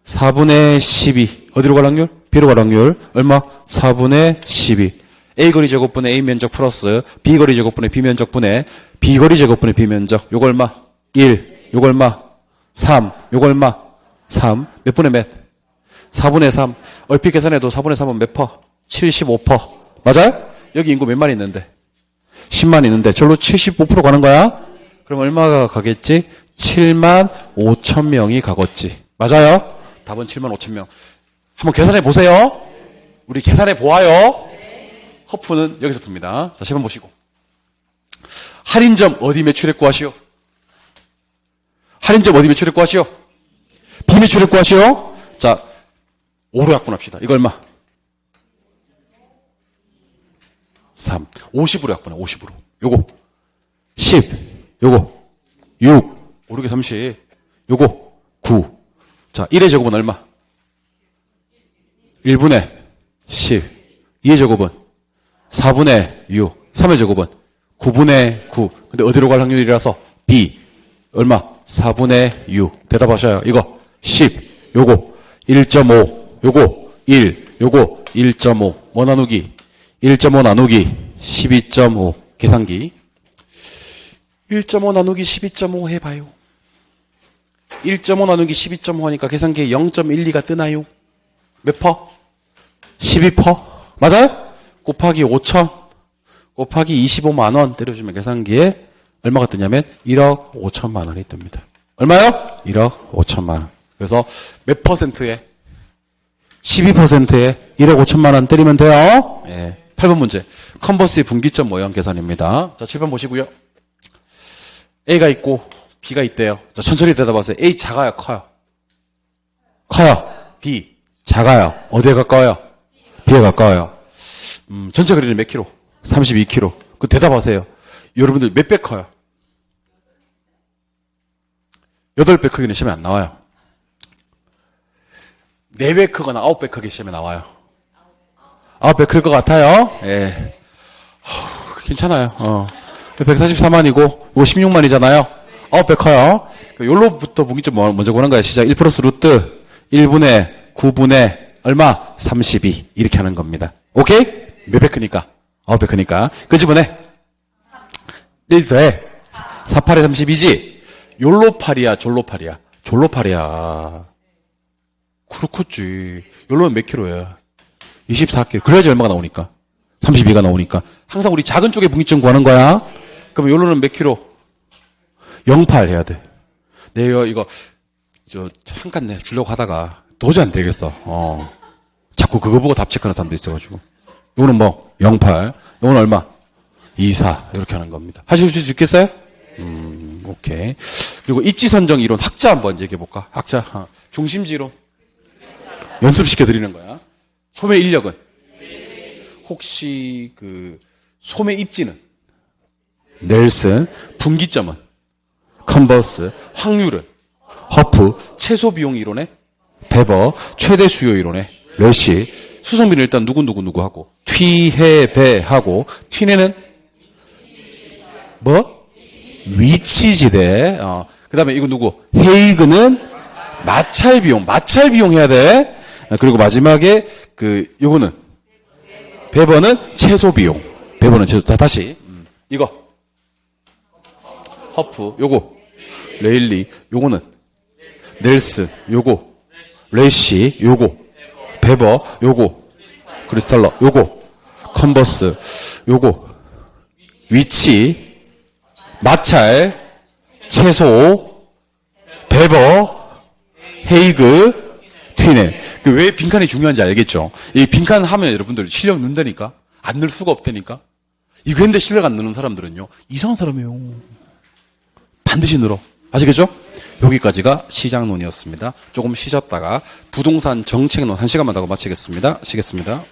4분의 12. 어디로 갈 확률? B로 갈 확률. 얼마? 4분의 12. A 거리 제곱분의 A 면적 플러스 B 거리 제곱분의 B 면적분의 B 거리 제곱분의 B 면적. 요거 얼마? 1. 요거 얼마? 3. 요거 얼마? 3. 몇 분의 몇? 4분의 3. 얼핏 계산해도 4분의 3은 몇 퍼? 75%. 맞아요? 여기 인구 몇 만 있는데? 10만 있는데 절로 75% 가는 거야? 그럼 얼마가 가겠지? 7만 5천 명이 가겠지. 맞아요? 답은 7만 5천 명. 한번 계산해 보세요. 우리 계산해 보아요. 허프는 여기서 풉니다. 자, 10번 보시고. 할인점 어디 매출액 구하시오? 할인점 어디 매출액 구하시오? 비매출액 구하시오? 자, 5로 약분합시다. 이거 얼마? 3. 50으로 약분해, 50으로. 요거. 10. 요거. 6. 5, 6에 30. 요거. 9. 자, 1의 제곱은 얼마? 1분의 10. 2의 제곱은 4분의 6. 3의 제곱은 9분의 9. 근데 어디로 갈 확률이라서 B. 얼마? 4분의 6. 대답하셔요. 이거 10. 요거 1.5. 요거 1. 요거 1.5. 뭐 나누기? 1.5 나누기 12.5. 계산기. 1.5 나누기 12.5 해봐요. 1.5 나누기 12.5 하니까 계산기에 0.12가 뜨나요? 몇 퍼? 12퍼? 맞아요? 곱하기 5천 곱하기 25만 원 때려주면 계산기에 얼마가 뜨냐면 1억 5천만 원이 뜹니다. 얼마요? 1억 5천만 원. 그래서 몇 퍼센트에? 12%에 1억 5천만 원 때리면 돼요. 예. 8번 문제. 컨버스의 분기점 모형 계산입니다. 자, 7번 보시고요. A가 있고 B가 있대요. 자, 천천히 대답하세요. A 작아요, 커요? 커요. B 작아요. 어디에 가까워요? B에 가까워요. 전체 거리는 몇 킬로? 32km. 그 대답하세요. 여러분들 몇 배 커요? 8배 크기는 시험에 안 나와요. 4배 크거나 9배 크기 시험에 나와요. 9배 클 것 같아요. 예. 괜찮아요. 144만이고, 이거 16만이잖아요. 9배 커요. 요로부터 분기점 먼저 구하는 거예요. 시작. 1 플러스 루트 1분의 9분의 얼마? 32. 이렇게 하는 겁니다. 오케이? 몇 배 크니까? 9배 크니까. 그 집어내. 1 더해. 48에 32지? 욜로팔이야, 졸로팔이야? 졸로팔이야. 그렇겠지. 욜로는 몇 킬로야? 24kg. 그래야지 얼마가 나오니까. 32가 나오니까. 항상 우리 작은 쪽에 분기점 구하는 거야. 그럼 욜로는 몇 킬로? 0.8 해야 돼. 내가 이거, 잠깐 내 주려고 하다가 도저히 안 되겠어. 자꾸 그거 보고 답 체크하는 사람도 있어가지고. 이거는 뭐, 0.8. 이거는 얼마? 2.4. 이렇게 하는 겁니다. 하실 수 있겠어요? 오케이. 그리고 입지선정 이론 학자 한번 얘기해볼까? 학자. 중심지 이론. 연습시켜 드리는 거야. 소매 인력은? 혹시 소매 입지는? 넬슨. 분기점은? 컨버스. 확률은? 허프. 최소 비용 이론에? 베버. 최대 수요 이론에? 래시. 수성비는 일단 누구 하고. 튀해배 하고. 튀내는? 뭐? 위치지대. 그 다음에 이거 누구? 헤이그는? 마찰 비용 해야 돼. 그리고 마지막에 요거는 베버는 최소 비용. 베버는 최소. 다시. 이거 허프. 요거 레일리. 요거는 넬슨. 요거 래시. 요거 베버. 요거 크리스탈러. 요거 컨버스. 요거 위치 마찰 최소 베버 헤이그 튀네. 왜 빈칸이 중요한지 알겠죠? 이 빈칸 하면 여러분들 실력 는다니까? 안 늘 수가 없다니까? 이거 했는데 실력 안 느는 사람들은요, 이상한 사람이에요. 반드시 늘어. 아시겠죠? 여기까지가 시장론이었습니다. 조금 쉬셨다가 부동산 정책론 1시간만 더 마치겠습니다. 쉬겠습니다.